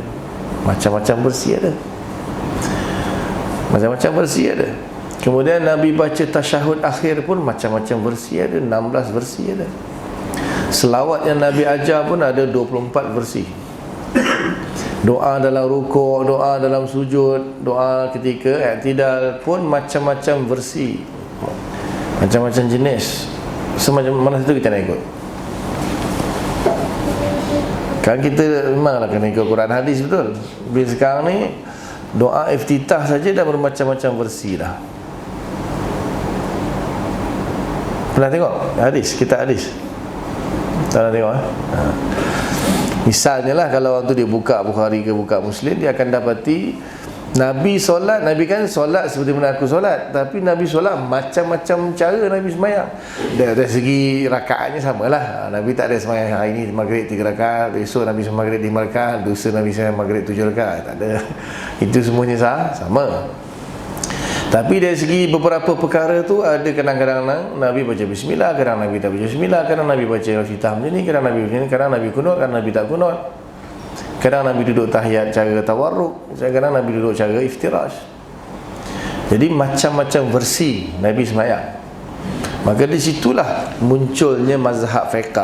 macam-macam versi ada. Macam-macam versi ada. Kemudian Nabi baca tasyahud akhir pun macam-macam versi ada, 16 versi ada. Selawat yang Nabi ajar pun ada 24 versi. Doa dalam rukuk, doa dalam sujud, doa ketika i'tidal pun macam-macam versi, macam-macam jenis. Semacam mana satu kita nak ikut? Kan kita memanglah kena ikut Quran hadis, betul. Bila sekarang ni doa iftitah saja dah bermacam-macam versi dah. Pernah tengok hadis, kitab hadis? Tak pernah tengok Misalnya lah, kalau orang tu dia buka Bukhari ke buka Muslim, dia akan dapati Nabi solat, Nabi kan solat seperti mana aku solat, tapi Nabi solat macam-macam cara Nabi sembahyang. Dari segi rakaatnya samalah. Nabi tak ada sembahyang hari ini maghrib 3 rakaat, esok Nabi sembahyang maghrib 5 rakaat, lusa Nabi sembahyang maghrib 7 rakaat. Tak ada. Itu semuanya sama. Tapi dari segi beberapa perkara tu, ada kadang-kadang Nabi baca bismillah, kadang Nabi tak baca bismillah, kadang Nabi baca iftitah macam ni, kadang Nabi macam ni, kadang Nabi kunut, kadang Nabi tak kunut. Kadang Nabi duduk tahiyat cara tawarruk, kadang Nabi duduk cara iftirash. Jadi macam-macam versi Nabi sembahyang. Maka di situlah munculnya mazhab fiqh.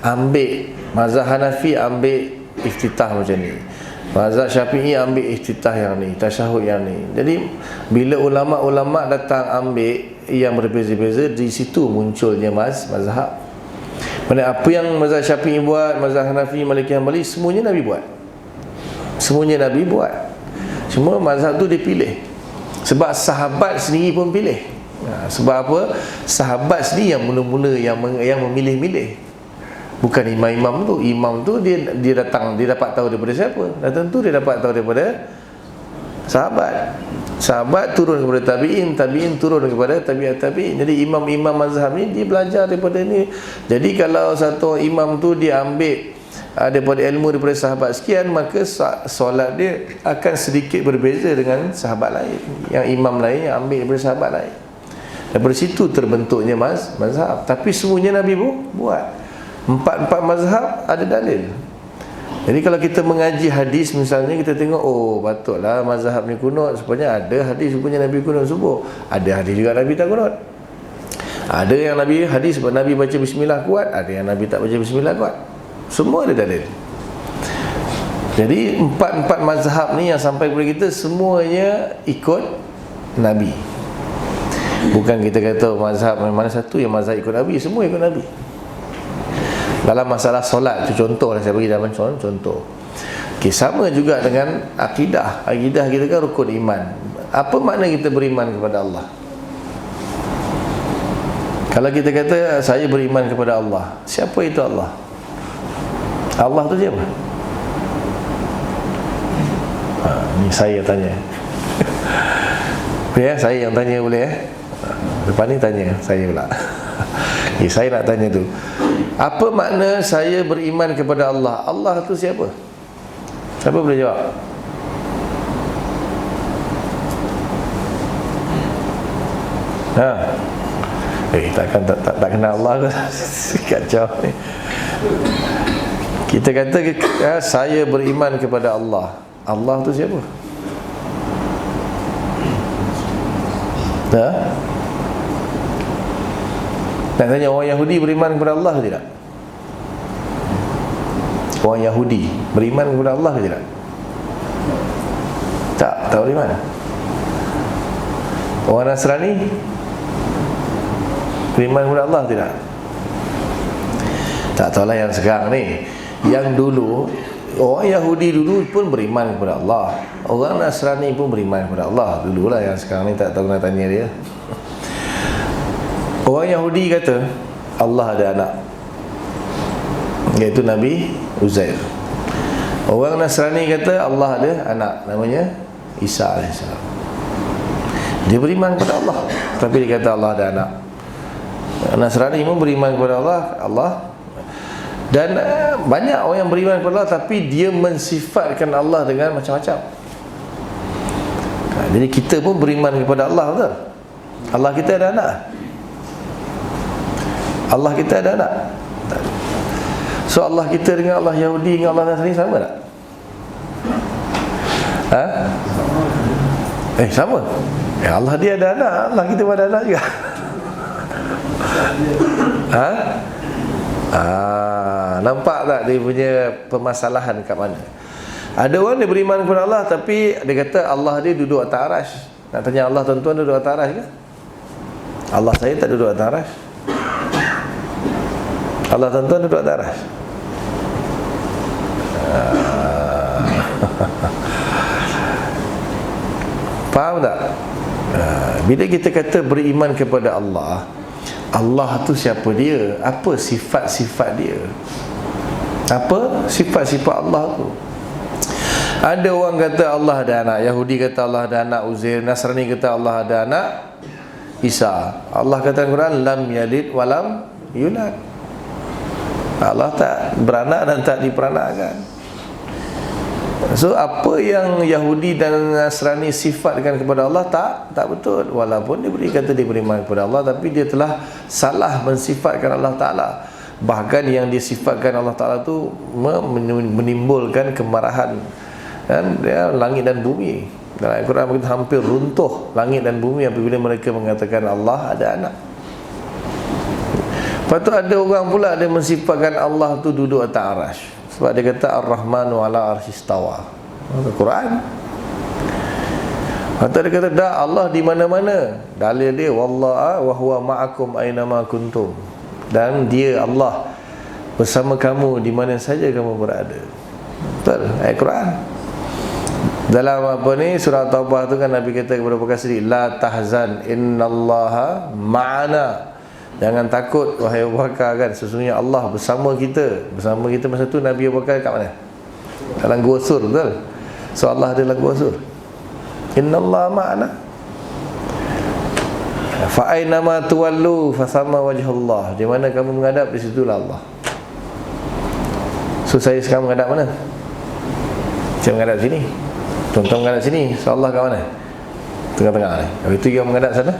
Ambil mazhab Hanafi, ambil iftitah macam ni. Mazhab Syafi'i ambil iftitah yang ni, tasyahud yang ni. Jadi bila ulama-ulama datang ambil yang berbeza-beza, di situ munculnya mazhab. Mana apa yang mazhab Syafi'i buat, mazhab Hanafi, Maliki, Hanbali, semuanya Nabi buat. Semuanya Nabi buat. Semua mazhab tu dipilih. Sebab sahabat sendiri pun pilih. Sebab apa? Sahabat sendiri yang mula-mula yang memilih-milih. Bukan imam-imam tu. Imam tu dia datang, dia dapat tahu daripada siapa? Dan tentu dia dapat tahu daripada sahabat. Sahabat turun kepada tabi'in, tabi'in turun kepada tabi'at tabi'in. Jadi imam-imam mazhab ni dia belajar daripada ni. Jadi kalau satu imam tu dia ambil daripada ilmu daripada sahabat sekian, maka solat dia akan sedikit berbeza dengan sahabat lain, yang imam lain yang ambil daripada sahabat lain. Daripada situ terbentuknya mazhab. Tapi semuanya Nabi buat. Empat mazhab ada dalil. Jadi kalau kita mengaji hadis misalnya, kita tengok, oh patutlah mazhab ni kunut, sebenarnya ada hadis rupanya Nabi kunut subuh, ada hadis juga Nabi tak kunut. Ada yang Nabi hadis Nabi baca bismillah kuat, ada yang Nabi tak baca bismillah kuat. Semua ada dalil. Jadi empat mazhab ni yang sampai kepada kita semuanya ikut Nabi. Bukan kita kata mazhab mana satu yang mazhab ikut Nabi, semua ikut Nabi. Dalam masalah solat tu, contoh lah, saya bagi dalam contoh. Okay, sama juga dengan akidah. Akidah kita kan rukun iman. Apa makna kita beriman kepada Allah? Kalau kita kata saya beriman kepada Allah, siapa itu Allah? Allah tu siapa? Ni saya tanya. Ya, saya yang tanya boleh Depan ni tanya saya pula. Saya nak tanya tu, apa makna saya beriman kepada Allah? Allah tu siapa? Siapa boleh jawab? Tak kenal Allah ke? Kacau ni. Kita kata saya beriman kepada Allah. Allah tu siapa? Nak tanya orang Yahudi beriman kepada Allah ke tidak? Orang Yahudi beriman kepada Allah ke tidak? Tak beriman. Orang Nasrani Beriman kepada Allah tidak? Tak tahulah yang sekarang ni. Yang dulu, orang Yahudi dulu pun beriman kepada Allah, orang Nasrani pun beriman kepada Allah. Dululah, yang sekarang ni tak tahu, nak tanya dia. Orang Yahudi kata Allah ada anak, iaitu Nabi Uzair. Orang Nasrani kata Allah ada anak, namanya Isa AS. Dia beriman kepada Allah, tapi dia kata Allah ada anak. Nasrani pun beriman kepada Allah. Dan banyak orang yang beriman kepada Allah, tapi dia mensifatkan Allah dengan macam-macam. Jadi kita pun beriman kepada Allah, betul? Allah kita ada anak. Allah kita ada anak. So Allah kita dengan Allah Yahudi, dengan Allah Nasrani sama tak? Sama. Allah dia ada anak, Allah kita pun ada anak juga. Nampak tak dia punya permasalahan kat mana? Ada orang dia beriman kepada Allah, tapi dia kata Allah dia duduk atas arasy. Nak tanya Allah tuan-tuan duduk atas arasy ke? Allah saya tak duduk atas arasy. Allah tuan-tuan duduk atas arasy. Faham tak? Bila kita kata beriman kepada Allah, Allah tu siapa dia? Apa sifat-sifat dia? Apa sifat-sifat Allah tu? Ada orang kata Allah ada anak, Yahudi kata Allah ada anak Uzair, Nasrani kata Allah ada anak Isa. Allah kata dalam Quran, lam yalid walam yulad. Allah tak beranak dan tak diperanakkan. So apa yang Yahudi dan Nasrani sifatkan kepada Allah tak betul. Walaupun dia kata dia beriman kepada Allah, tapi dia telah salah mensifatkan Allah Ta'ala. Bahkan yang disifatkan Allah Ta'ala tu menimbulkan kemarahan dan langit dan bumi. Dalam Al-Quran kita hampir runtuh langit dan bumi apabila mereka mengatakan Allah ada anak. Lepas tu ada orang pula dia mensifatkan Allah tu duduk atas arasy. Sebab dia kata Ar-Rahmanu ala arsyistawa. Al-Quran. Lepas tu dia kata dah Allah di mana-mana. Dalil dia wallah wa huwa ma'akum aina ma kuntum. Dan dia Allah bersama kamu di mana saja kamu berada. Betul? Al-Quran. Dalam apa ni surah Taubah tu kan Nabi kata kepada Abu Bakar Siddiq, la tahzan innallaha ma'ana. Jangan takut wahai Abu Bakar, kan sesungguhnya Allah bersama kita. Bersama kita masa tu Nabi Abu Bakar kat mana? Dalam Gua Sur, betul? So Allah ada dalam Gua Sur. Innallaha ma'ana. Fa aina ma tuwallu fa thamma wajhullah. Di mana kamu menghadap, di situlah Allah. So saya sekarang menghadap mana? Saya menghadap sini. Tuan-tuan menghadap sini. So Allah kat mana? Tengah-tengah ni. Habis tu yang menghadap sana.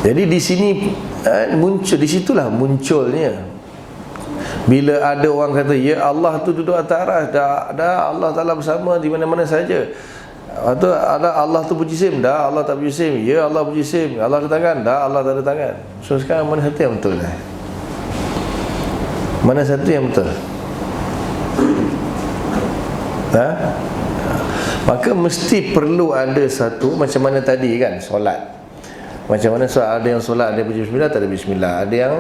Jadi di sini muncul, di situlah munculnya. Bila ada orang kata ya Allah tu duduk atas arasy, dah Allah Taala bersama di mana-mana saja. Atau Allah tu berjisim, dah Allah tak berjisim. Ya Allah berjisim. Allah ada tangan, dah Allah tak ada tangan. So sekarang mana satu yang betul? Mana satu yang betul? Maka mesti perlu ada satu, macam mana tadi kan solat. Macam mana solat, ada yang solat ada bismillah, tak ada bismillah. Ada yang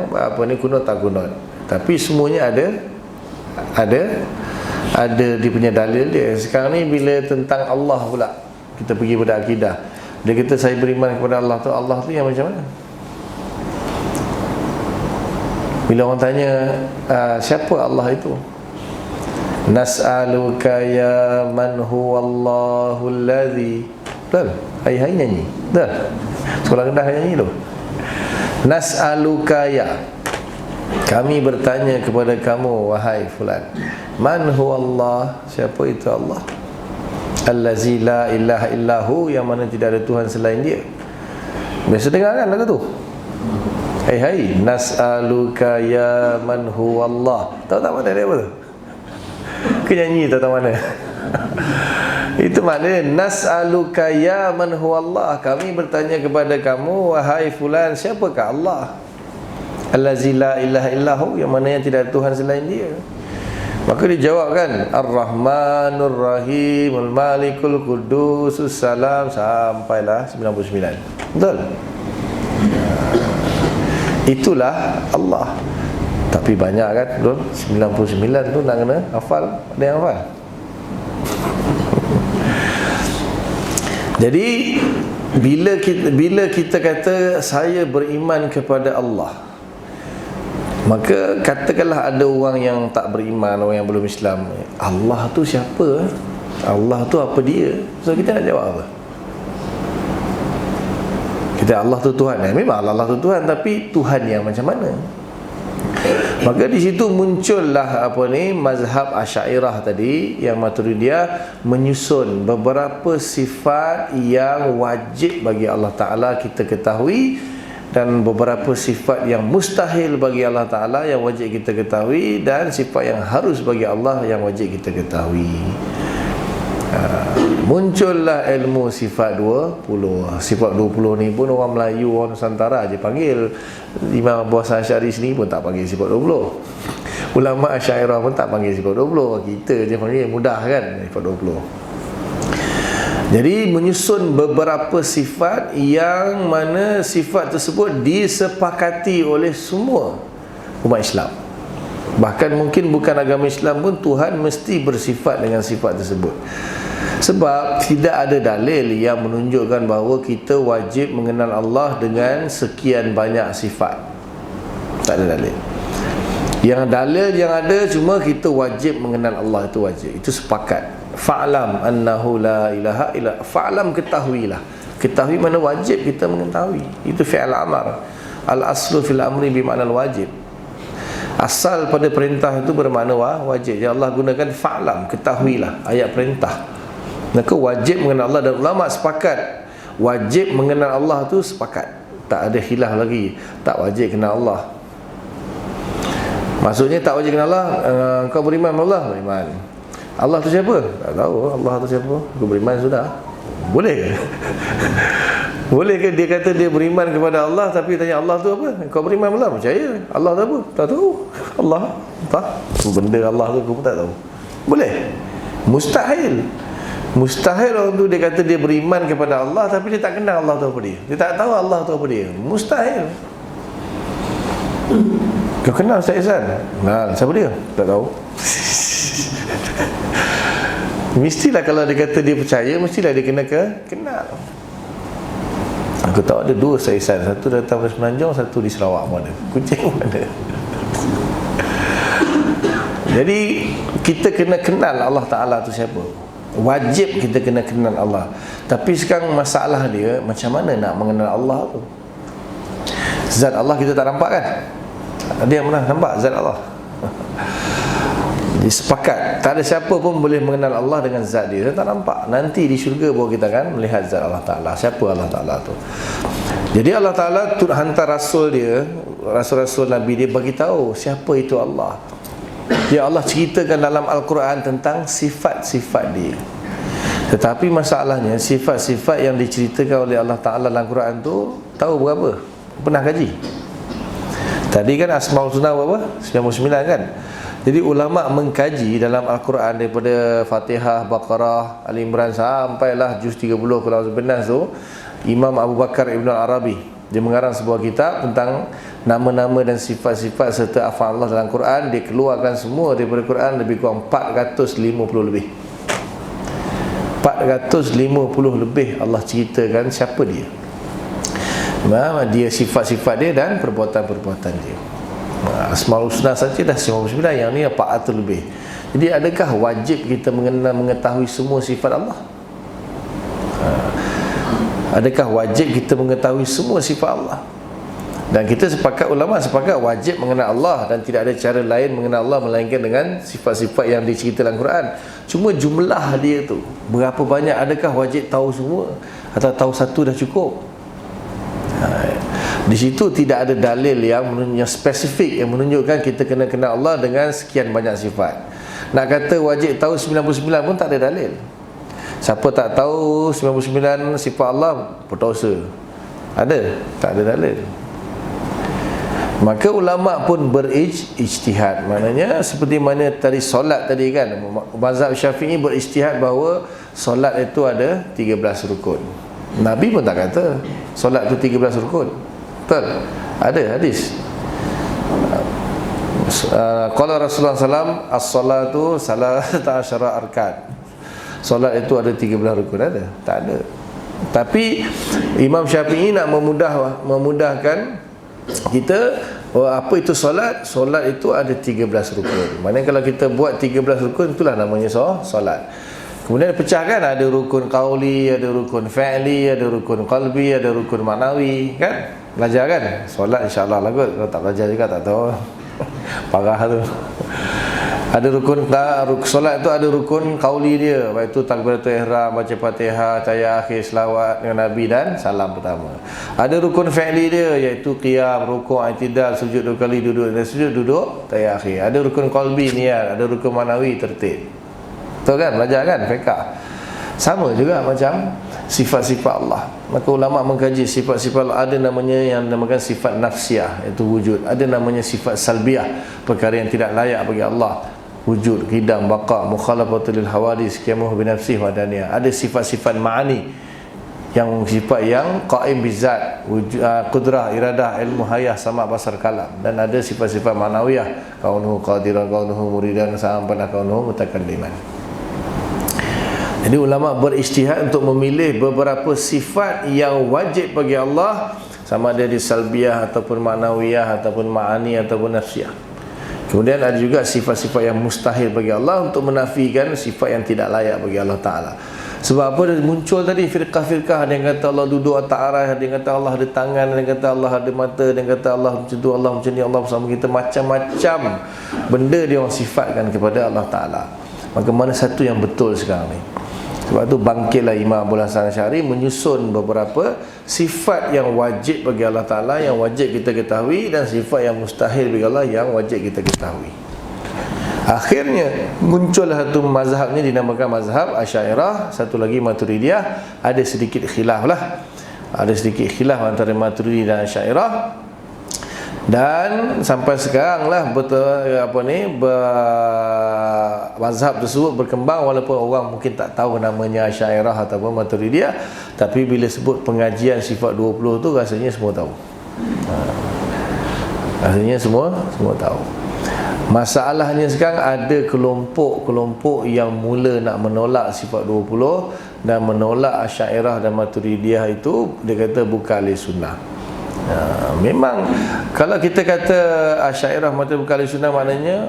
kunut tak kunut. Tapi semuanya ada dia punya dalil dia. Sekarang ni bila tentang Allah pula, kita pergi pada akidah. Dia kata saya beriman kepada Allah tu yang macam mana? Bila orang tanya siapa Allah itu? Nas'aluka ya man huwallahu alladhi. Betul? Hai nyanyi. Betul? Sekolah rendah nyanyi tu. Nas'aluka ya. Kami bertanya kepada kamu wahai fulan. Man huwallah? Siapa itu Allah? Allazi la ilaha illahu, yang mana tidak ada Tuhan selain dia. Biasa dengar kan lagu tu? Hai nas'aluka ya man huwallah. Tahu tak mana dia apa tu? Kenyanyi tahu mana? Itu maknanya nas'aluka ya man huwallah. Kami bertanya kepada kamu wahai fulan, siapakah Allah? Allazi la ilaha illahu, yang mana yang tidak ada Tuhan selain dia. Maka dia jawab kan, Ar-Rahmanur Rahim, Al-Malikul Qudusus Salam, sampailah 99. Betul? Itulah Allah. Tapi banyak kan, betul? 99 tu nak kena hafal. Ada yang hafal? Jadi bila kita kata saya beriman kepada Allah, maka katakanlah ada orang yang tak beriman, orang yang belum Islam, Allah tu siapa? Allah tu apa dia? So kita nak jawab apa? Kita Allah tu Tuhan. Memang Allah tu Tuhan, tapi Tuhan yang macam mana? Maka di situ muncullah mazhab Asy'ariyah tadi, yang Maturidiyah menyusun beberapa sifat yang wajib bagi Allah Ta'ala kita ketahui, dan beberapa sifat yang mustahil bagi Allah Ta'ala yang wajib kita ketahui, dan sifat yang harus bagi Allah yang wajib kita ketahui. Muncullah ilmu sifat 20. Sifat 20 ni pun orang Melayu, orang Nusantara je panggil. Imam Abu Hasan Asy'ari sini pun tak panggil sifat 20. Ulama Asy'ariyah pun tak panggil sifat 20. Kita je panggil, mudah kan sifat 20. Jadi menyusun beberapa sifat yang mana sifat tersebut disepakati oleh semua umat Islam. Bahkan mungkin bukan agama Islam pun Tuhan mesti bersifat dengan sifat tersebut. Sebab tidak ada dalil yang menunjukkan bahawa kita wajib mengenal Allah dengan sekian banyak sifat. Tak ada dalil. Yang dalil yang ada cuma kita wajib mengenal Allah, itu wajib. Itu sepakat. Fa'lam annahu la ilaha illa. Fa'lam, ketahuilah. Ketahui mana wajib kita mengetahui. Itu fi'al amar. Al-aslu fil amri bimakna al-wajib. Asal pada perintah itu bermakna wajib. Yang Allah gunakan fa'lam, ketahuilah, ayat perintah. Maka wajib mengenal Allah, dan ulama sepakat wajib mengenal Allah tu sepakat. Tak ada khilaf lagi. Tak wajib kenal Allah. Maksudnya tak wajib kenal Allah, kau beriman kepada Allah? Beriman. Allah tu siapa? Tak tahu. Allah tu siapa? Kau beriman sudah. Boleh ke? Boleh ke dia kata dia beriman kepada Allah, tapi tanya Allah tu apa? Kau beriman kepada Allah? Percaya. Allah tu apa? Tak tahu. Allah tak. Benda Allah tu aku pun tak tahu. Boleh? Mustahil. Mustahil orang tu dia kata dia beriman kepada Allah, tapi dia tak kenal Allah tu apa dia. Dia tak tahu Allah tu apa dia. Mustahil. Kau kenal Ustaz Ihsan? Kenal. Siapa dia? Tak tahu. Mestilah kalau dia kata dia percaya, mestilah dia kena kenal. Aku tahu ada dua Ustaz Ihsan. Satu datang dari Semenanjung, satu di Sarawak. Mana? Kuching mana? Jadi kita kena kenal Allah Ta'ala tu siapa. Wajib kita kena kenal Allah. Tapi sekarang masalah dia, macam mana nak mengenal Allah tu? Zat Allah kita tak nampak kan? Ada yang pernah nampak zat Allah? Disepakat tak ada siapa pun boleh mengenal Allah dengan zat dia. Kita tak nampak. Nanti di syurga baru kita akan melihat zat Allah Ta'ala. Siapa Allah Ta'ala tu? Jadi Allah Ta'ala tu hantar rasul dia, rasul-rasul Nabi dia, bagi tahu siapa itu Allah. Ya, Allah ceritakan dalam Al-Quran tentang sifat-sifat dia. Tetapi masalahnya sifat-sifat yang diceritakan oleh Allah Ta'ala dalam Al-Quran tu tahu berapa? Pernah kaji? Tadi kan Asmaul Husna berapa? 99 kan? Jadi ulama' mengkaji dalam Al-Quran daripada Fatihah, Baqarah, Ali Imran sampailah juz 30 Qul A'udzu Bin Nas tu. Imam Abu Bakar Ibn Arabi dia mengarang sebuah kitab tentang nama-nama dan sifat-sifat serta af'al Allah dalam Quran. Dia keluarkan semua daripada Quran lebih kurang 450 lebih. 450 lebih Allah ceritakan siapa dia. Dia sifat-sifat dia dan perbuatan-perbuatan dia. Asmaul Husna saja dah 99, yang ni 400 lebih. Jadi adakah wajib kita mengetahui semua sifat Allah? Adakah wajib kita mengetahui semua sifat Allah? Dan kita sepakat, ulama sepakat wajib mengenal Allah, dan tidak ada cara lain mengenal Allah melainkan dengan sifat-sifat yang diceritakan dalam Quran. Cuma jumlah dia tu berapa banyak? Adakah wajib tahu semua atau tahu satu dah cukup? Di situ tidak ada dalil yang spesifik yang menunjukkan kita kena kenal Allah dengan sekian banyak sifat. Nak kata wajib tahu 99 pun tak ada dalil. Siapa tak tahu 99 sifat Allah berdosa? Ada? Tak ada dalil. Maka ulama pun berijtihad. Maknanya seperti mana tadi solat tadi kan, mazhab Syafi'i berijtihad bahawa solat itu ada 13 rukun. Nabi pun tak kata solat itu 13 rukun. Betul? Ada hadis. Qala Rasulullah SAW, as-salatu salasata asyara arkan. Solat itu ada 13 rukun. Ada? Tak ada. Tapi Imam Syafi'i nak memudahkan kita, apa itu solat? Solat itu ada 13 rukun. Maknanya kalau kita buat 13 rukun, itulah namanya solat. Kemudian pecahkan, ada rukun qauli, ada rukun fi'li, ada rukun qalbi, ada rukun ma'nawi, kan? Belajar kan? Solat insya-Allah lah kot. Kalau tak belajar juga tak tahu. Parah tu. Ada rukun solat tu, ada rukun qauli dia, iaitu takbiratul ihram, baca Fatihah, tahiyat akhir, selawat dengan Nabi dan salam pertama. Ada rukun fi'li dia, iaitu qiyam, rukuk, i'tidal, sujud 2 kali, duduk dan sujud, duduk, tahiyat akhir. Ada rukun qalbi, niat, ada rukun manawi, tertib. Betul kan? Belajar kan fiqh. Sama juga macam sifat-sifat Allah. Maka ulama mengkaji sifat-sifat Allah. Ada namanya yang dinamakan sifat nafsiyah, iaitu wujud. Ada namanya sifat salbiyah, perkara yang tidak layak bagi Allah, wujud, qidam, baqa, mukhalafatul lil hawadis, qiyamuh bi nafsihi wa daniyah. Ada sifat-sifat ma'ani, yang sifat yang qaim bizat, qudrah, iradah, ilmu, hayah, sama, basar, kalam. Dan ada sifat-sifat ma'nawiyah, kaunuhu qadiran, kaunuhu muridan, sampai kaunuhu mutakalliman. Jadi ulama berijtihad untuk memilih beberapa sifat yang wajib bagi Allah, sama ada di salbiyah ataupun ma'nawiyah ataupun ma'ani ataupun nafsiyah. Kemudian ada juga sifat-sifat yang mustahil bagi Allah, untuk menafikan sifat yang tidak layak bagi Allah Ta'ala. Sebab apa dia muncul tadi firqah-firqah? Ada yang kata Allah duduk atas arah, ada yang kata Allah ada tangan, ada yang kata Allah ada mata, ada yang kata Allah macam tu, Allah macam ni, Allah bersama kita. Macam-macam benda dia orang sifatkan kepada Allah Ta'ala. Maka mana satu yang betul sekarang ni? Sebab tu bangkitlah Imam Abul Hasan Asy'ari menyusun beberapa sifat yang wajib bagi Allah Ta'ala, yang wajib kita ketahui, dan sifat yang mustahil bagi Allah, yang wajib kita ketahui. Akhirnya muncullah satu mazhabnya dinamakan mazhab Asy'ariyah, satu lagi Maturidiyah. Ada sedikit khilaf lah, ada sedikit khilaf antara Maturidi dan Asy'ariyah. Dan sampai sekarang lah mazhab tersebut berkembang, walaupun orang mungkin tak tahu namanya Asy'ariyah ataupun Maturidiyah, tapi bila sebut pengajian sifat 20 tu rasanya semua tahu. Rasanya semua tahu. Masalahnya sekarang ada kelompok-kelompok yang mula nak menolak sifat 20 dan menolak Asy'ariyah dan Maturidiyah itu. Dia kata bukan ahli sunnah. Memang kalau kita kata Asy'ariyah Maturidiyah bukan ahli sunnah, maknanya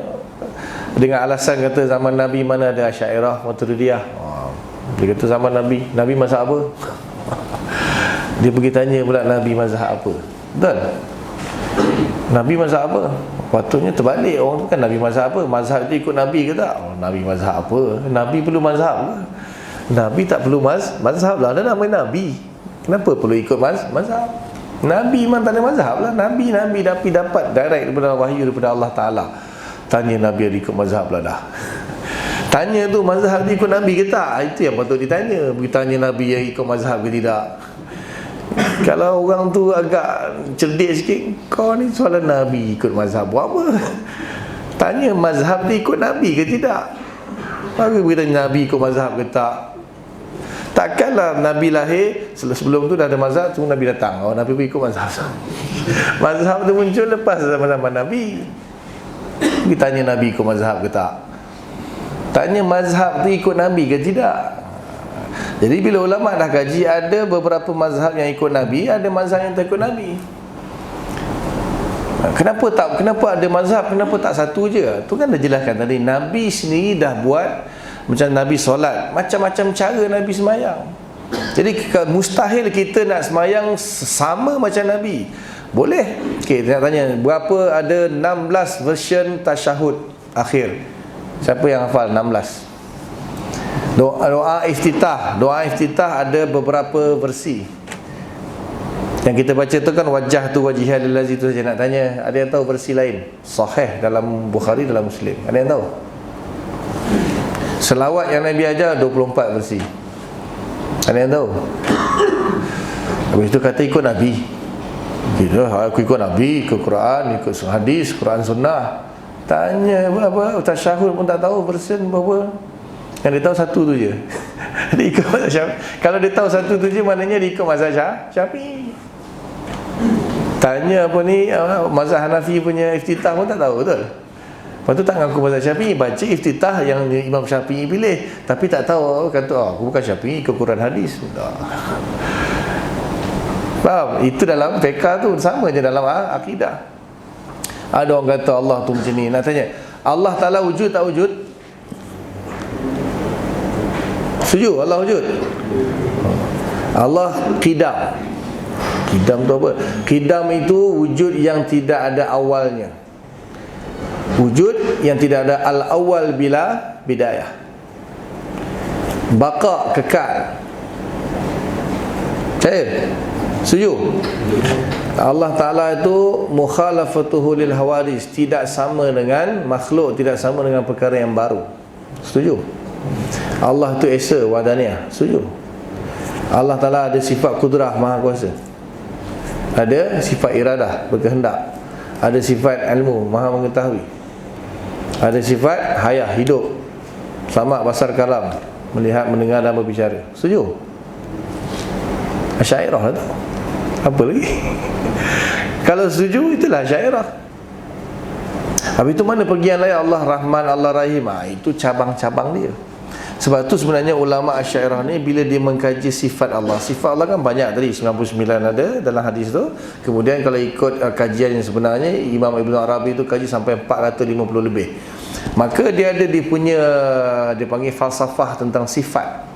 dengan alasan kata zaman Nabi mana ada Asy'ariyah Maturidiyah. Dia kata zaman Nabi mazhab apa? Dia pergi tanya pula Nabi mazhab apa. Betul? Nabi mazhab apa? Patutnya terbalik, orang tu kan Nabi mazhab apa? Mazhab itu ikut Nabi ke tak? Nabi mazhab apa? Nabi perlu mazhab ke? Nabi tak perlu mazhab lah, ada nama Nabi. Kenapa perlu ikut mazhab? Nabi memang tak ada mazhab lah. Nabi dapat direct daripada wahyu daripada Allah Ta'ala. Tanya Nabi ada ikut mazhab lah dah. Tanya tu mazhab dia ikut Nabi ke tak? Itu yang patut ditanya. Pergi tanya Nabi yang ikut mazhab ke tidak. Kalau orang tu agak cerdik sikit, kau ni soalan Nabi ikut mazhab buat apa? Tanya mazhab dia ikut Nabi ke tidak. Baru pergi tanya Nabi ikut mazhab ke tak. Takkanlah Nabi lahir, sebelum tu dah ada mazhab, cuma Nabi datang, Nabi pergi ikut mazhab. Mazhab tu muncul lepas zaman-zaman Nabi. Pergi tanya Nabi ikut mazhab ke tak. Tanya mazhab tu ikut Nabi ke tidak. Jadi bila ulama dah kaji, ada beberapa mazhab yang ikut Nabi, ada mazhab yang tak ikut Nabi. Kenapa ada mazhab, kenapa tak satu je? Tu kan dah jelaskan tadi. Nabi sendiri dah buat. Macam Nabi solat, macam-macam cara Nabi semayang. Jadi mustahil kita nak semayang sama macam Nabi. Boleh? Okey, nak tanya, berapa ada 16 version tasyahud akhir? Siapa yang hafal 16? Doa iftitah ada beberapa versi. Yang kita baca tu kan wajah tu wajihal lillazi tu saja. Nak tanya, ada yang tahu versi lain? Sahih dalam Bukhari, dalam Muslim. Ada yang tahu? Selawat yang Nabi ajar 24 versi. Ada yang tahu? Habis itu kata ikut Nabi. Gitu, aku ikut Nabi, ikut Quran, ikut hadis, Quran sunnah. Tanya apa tasyahud pun tak tahu persen berapa. Yang dia tahu satu tu je. Dia ikut mazhab Syafi'i. Kalau dia tahu satu tu je, maknanya dia ikut mazhab Syafi'i. Tanya apa ni, mazhab Hanafi punya iftitah pun tak tahu, betul? Lepas tu tak ngaku mazhab Syafi'i, baca iftitah yang Imam Syafi'i pilih, tapi tak tahu, kata aku bukan Syafi'i, ikut Quran hadis. Faham? Itu dalam fiqh tu sama je dalam akidah. Ada orang kata Allah tu macam ni. Nak tanya, Allah Ta'ala wujud tak wujud? Setuju Allah wujud? Allah qidam. Qidam tu apa? Qidam itu wujud yang tidak ada awalnya. Wujud yang tidak ada al-awwal bila bidayah. Baqa, kekal. Percaya? Setuju? Allah Ta'ala itu mukhalafatuhu lil hawadis, tidak sama dengan makhluk, tidak sama dengan perkara yang baru. Setuju? Allah itu esa, wadaniyah. Setuju? Allah Ta'ala ada sifat kudrah, maha kuasa. Ada sifat iradah, berkehendak. Ada sifat ilmu, maha mengetahui. Ada sifat hayah, hidup, sama basar kalam, melihat, mendengar dan berbicara. Setuju? Asy'ariyah lah tu. Apa lagi? Kalau setuju, itulah Asy'ariyah. Habis itu mana pergi yang lain? Allah Rahman, Allah Rahim, itu cabang-cabang dia. Sebab tu sebenarnya ulama Asy'ariyah ni, bila dia mengkaji sifat Allah, sifat Allah kan banyak tadi, 99 ada dalam hadis tu. Kemudian kalau ikut kajian yang sebenarnya, Imam Ibn Arabi tu kaji sampai 450 lebih. Maka dia ada dia punya, dia panggil falsafah tentang sifat.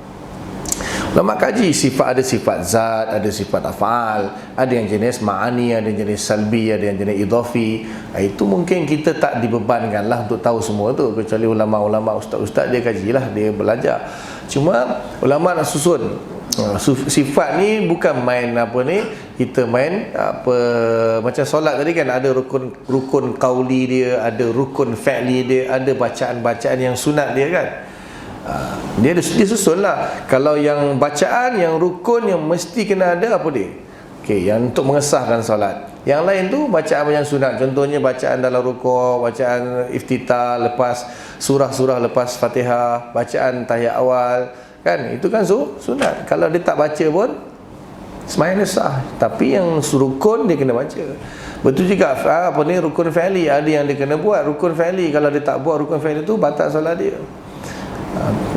Ulama kaji sifat, ada sifat zat, ada sifat af'al, ada yang jenis ma'ani, ada yang jenis salbi, ada yang jenis idhafi. Itu mungkin kita tak dibebankan lah untuk tahu semua tu, kecuali ulama-ulama, ustaz-ustaz dia kajilah, dia belajar. Cuma ulama nak susun sifat ni bukan main apa ni, kita main apa, macam solat tadi kan ada rukun qauli dia, ada rukun fi'li dia, ada bacaan-bacaan yang sunat dia kan. Dia susun lah. Kalau yang bacaan, yang rukun, yang mesti kena ada apa dia? Okey, yang untuk mengesahkan solat. Yang lain tu bacaan yang sunat. Contohnya bacaan dalam rukuk, bacaan iftitah lepas surah-surah lepas Fatihah, bacaan tahiyat awal, kan? Itu kan sunat. Kalau dia tak baca pun sembahyang dia sah. Tapi yang rukun dia kena baca. Betul juga apa ni, rukun fi'li, ada yang dia kena buat rukun fi'li. Kalau dia tak buat rukun fi'li tu, batal solat dia.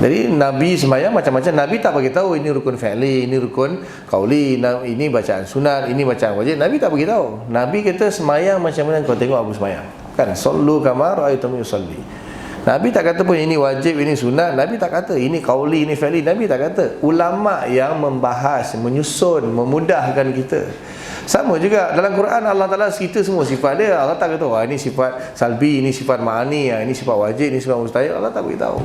Jadi Nabi sembahyang macam-macam. Nabi tak bagi tahu ini rukun fi'li, ini rukun qauli, ini bacaan sunat, ini bacaan wajib. Nabi tak bagi tahu. Nabi kata sembahyang macam mana kau tengok aku sembahyang. Kan, sallu kama ra'aitumuni usalli. Nabi tak kata pun ini wajib, ini sunat. Nabi tak kata ini qauli, ini fi'li. Nabi tak kata. Ulama yang membahas, menyusun, memudahkan kita. Sama juga dalam Quran, Allah Ta'ala cerita semua sifat dia. Allah tak kata, wah ini sifat salbi, ini sifat ma'ani, ini sifat wajib, ini sifat mustahil. Allah tak beritahu.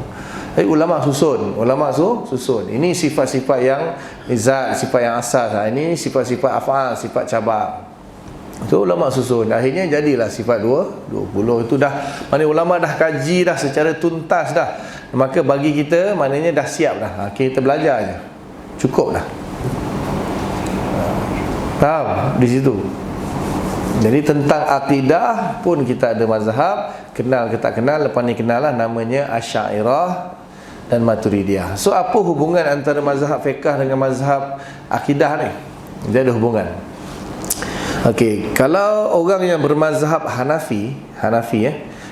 Tapi ulama susun. Ulama susun. Ini sifat-sifat yang zat, sifat yang asas. Ini sifat-sifat af'al, sifat cabang. So ulama susun. Akhirnya jadilah sifat 20. Itu dah, mana ulama dah kaji dah secara tuntas dah. Maka bagi kita, maknanya dah siap dah. Kita belajar je. Cukup dah. Faham? Di situ. Jadi tentang akidah pun kita ada mazhab. Kenal ke tak kenal, lepas ni kenal lah, namanya Asy'ariyah dan Maturidiyah. So apa hubungan antara mazhab fiqh dengan mazhab akidah ni? Dia ada hubungan. Okey, kalau orang yang bermazhab Hanafi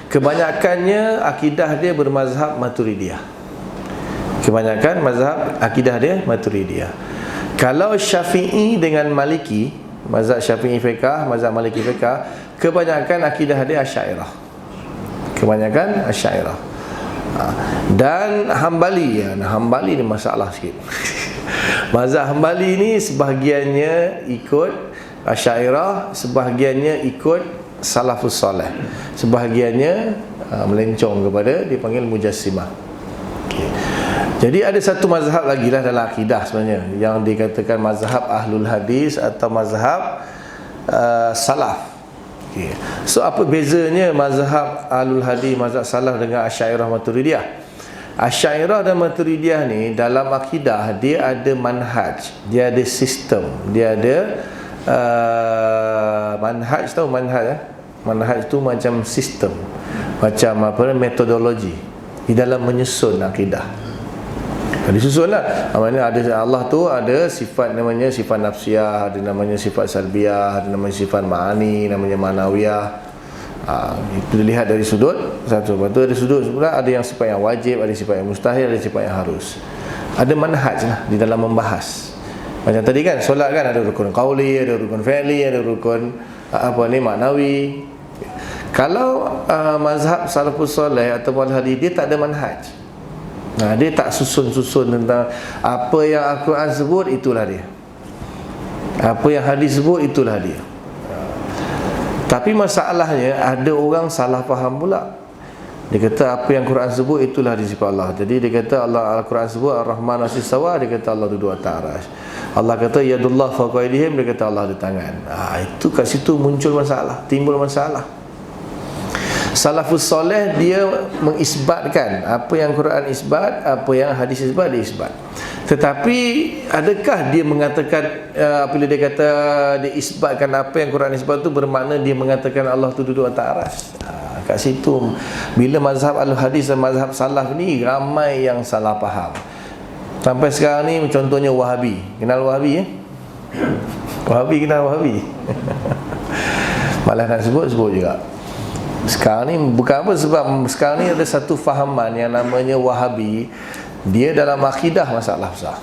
kebanyakannya akidah dia bermazhab Maturidiyah. Kebanyakan mazhab akidah dia Maturidiyah. Kalau Syafi'i dengan Maliki, mazhab Syafi'i fiqh, mazhab Maliki fiqh, kebanyakan akidah dia Asy'ariyah. Kebanyakan Asy'ariyah. Dan Hambali, Hambali ni masalah sikit. Mazhab Hambali ni sebahagiannya ikut Asy'ariyah, sebahagiannya ikut Salafus Saleh, sebahagiannya melencong kepada dipanggil Mujassimah. Okay. Jadi ada satu mazhab lagi lah dalam akidah sebenarnya, yang dikatakan mazhab Ahlul Hadis atau mazhab Salaf. Okay. So apa bezanya mazhab Ahlul Hadis, mazhab Salaf dengan Asy'ariyah Maturidiyah? Asy'ariyah dan Maturidiyah ni dalam akidah dia ada manhaj, dia ada sistem, dia ada manhaj, tahu manhaj manhaj tu macam sistem, macam apa, metodologi di dalam menyusun akidah. Disusun lah. Maksudnya ada Allah tu ada sifat namanya sifat nafsiyah, ada namanya sifat salbiyah, ada namanya sifat ma'ani, namanya ma'nawiyah. Itu dilihat dari sudut satu. Lepas tu ada sudut pula, ada yang sifat yang wajib, ada sifat yang mustahil, ada sifat yang harus. Ada manhaj lah di dalam membahas. Macam tadi kan, solat kan ada rukun qauli, ada rukun fi'li, ada rukun maknawi. Kalau mazhab salafus soleh atau hadis, dia tak ada manhaj. Dia tak susun-susun tentang apa yang Al-Quran sebut, itulah dia. Apa yang hadis sebut, itulah dia. Tapi masalahnya ada orang salah faham pula. Dia kata apa yang Quran sebut itulah sifat Allah. Jadi dia kata Al-Quran sebut Ar-Rahman As-Istawa, dia kata Allah duduk atas arasy. Allah kata yadullah fawqa aydihim, dia kata Allah ada tangan. Itu kat situ muncul masalah, timbul masalah. Salafus soleh dia mengisbatkan apa yang Quran isbat, apa yang hadis isbat, dia isbat. Tetapi adakah dia mengatakan apabila dia kata dia isbatkan apa yang Quran isbat tu bermakna dia mengatakan Allah tu duduk atas arasy? Kat situ bila mazhab al-hadis dan mazhab salaf ni ramai yang salah faham. Sampai sekarang ni contohnya Wahabi. Kenal Wahabi Wahabi kenal Wahabi. Malah nak sebut juga. Sekarang ni bukan apa, sebab sekarang ni ada satu fahaman yang namanya Wahabi. Dia dalam akidah masalah besar.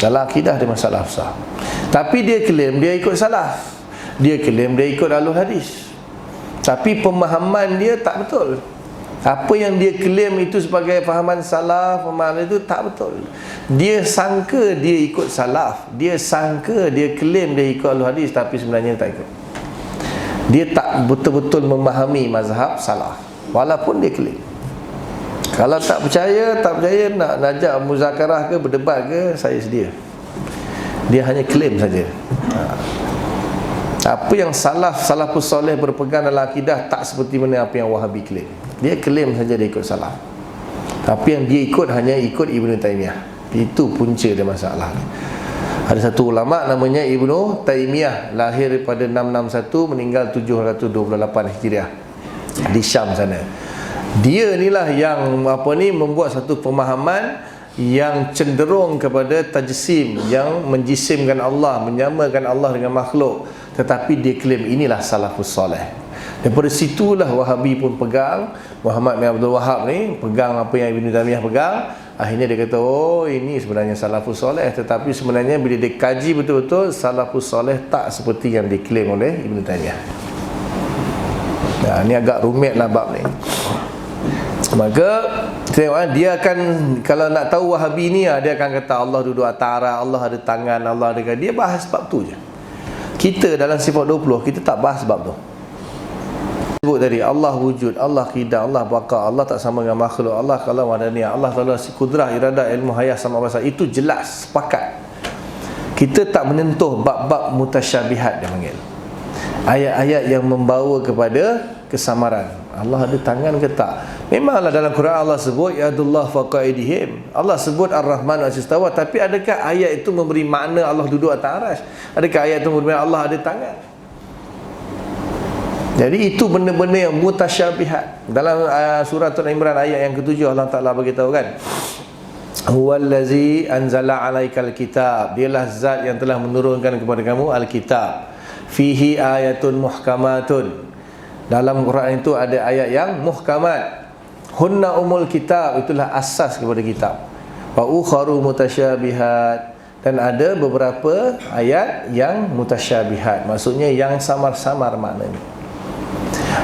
Dalam akidah dia masalah besar. Tapi dia klaim dia ikut salaf. Dia klaim dia ikut alul hadis. Tapi pemahaman dia tak betul. Apa yang dia klaim itu sebagai fahaman salaf, pemahaman itu tak betul. Dia sangka dia ikut salaf. Dia sangka dia klaim dia ikut alul hadis, tapi sebenarnya tak ikut. Dia tak betul-betul memahami mazhab salaf, walaupun dia klaim. Kalau tak percaya nak ajak muzakarah ke berdebat ke, saya sedia. Dia hanya klaim saja. Apa yang salafus soleh berpegang dalam akidah tak seperti mana apa yang Wahabi klaim. Dia klaim saja dia ikut salaf, tapi yang dia ikut hanya ikut Ibnu Taimiyah. Itu punca dia masalah. Ada satu ulama namanya Ibnu Taimiyah, lahir pada 661, meninggal 728 Hijriah di Syam sana. Dia inilah yang membuat satu pemahaman yang cenderung kepada tajsim, yang menjisimkan Allah, menyamakan Allah dengan makhluk. Tetapi dia klaim inilah salafus soleh. Daripada situlah Wahabi pun pegang, Muhammad bin Abdul Wahab ni pegang apa yang Ibnu Taimiyah pegang. Akhirnya dia kata, oh ini sebenarnya salafus soleh. Tetapi sebenarnya bila dia kaji betul-betul, salafus soleh tak seperti yang diklaim oleh Ibnu Taimiyah. Ini agak rumit lah bab ni. Maka tengok, dia akan, kalau nak tahu Wahabi ni, dia akan kata Allah duduk atas arasy, Allah ada tangan, Allah ada, dia bahas bab tu je. Kita dalam sifat 20 kita tak bahas bab tu. Sebut tadi Allah wujud, Allah qidam, Allah baqa, Allah tak sama dengan makhluk, Allah kalam wadaniyah, Allah Taala kudrah, iradah, ilmu, hayat, sama bahasa. Itu jelas, sepakat. Kita tak menyentuh bab-bab mutasyabihat, dia panggil. Ayat-ayat yang membawa kepada kesamaran. Allah ada tangan ke tak? Memanglah dalam Quran Allah sebut yadullah fawqa aydihim. Allah sebut Ar-Rahman As-Istawa, tapi adakah ayat itu memberi makna Allah duduk atas arasy? Adakah ayat itu memberi makna Allah ada tangan? Jadi itu benda-benda yang mutasyabihat. Dalam surah Al-Imran ayat yang ke-7 Allah Taala beritahu kan, huwallazi anzala 'alaikal kitab. Dialah zat yang telah menurunkan kepada kamu al-kitab. Fihi ayatun muhkamatun. Dalam Quran itu ada ayat yang muhkamat. Hunna umul kitab, itulah asas kepada kitab. Wa ukharu mutasyabihat. Dan ada beberapa ayat yang mutasyabihat, maksudnya yang samar-samar maknanya.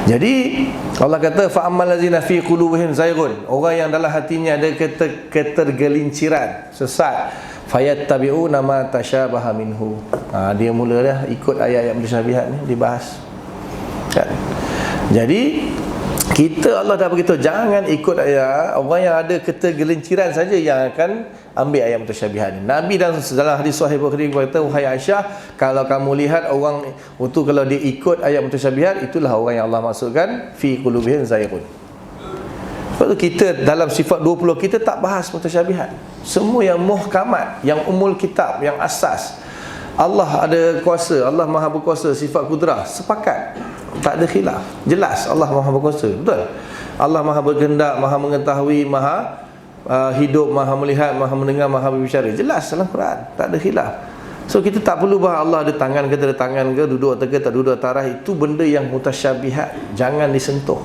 Jadi Allah kata fa ammal ladzina fi qulubihim zayghun, orang yang dalam hatinya ada ketergelinciran, sesat, fayattabi'una ma tasyabaha minhu. Dia mula dah ikut ayat-ayat mutasyabihat ni dibahas. Kan? Jadi kita, Allah dah beritahu jangan ikut ayat. Orang yang ada ketergelinciran saja yang akan ambil ayat mutasyabihat ni. Nabi dalam hadis sahih Bukhari berkata, wahai Aisyah, kalau kamu lihat orang itu kalau dia ikut ayat mutasyabihat, itulah orang yang Allah maksudkan fi qulubihim zayghun. Sebab tu kita dalam sifat 20 kita tak bahas mutasyabihat. Semua yang muhkamat, yang umul kitab, yang asas, Allah ada kuasa, Allah Maha berkuasa, sifat kudrah, sepakat, tak ada khilaf, jelas Allah Maha berkuasa, betul. Allah Maha berkehendak, Maha mengetahui, Maha hidup, Maha melihat, Maha mendengar, Maha berbicara, jelas dalam Quran, tak ada khilaf. So kita tak perlu bahas Allah ada tangan ke, tak ada tangan ke, duduk atau ke, tak duduk atas arah. Itu benda yang mutasyabihat, jangan disentuh.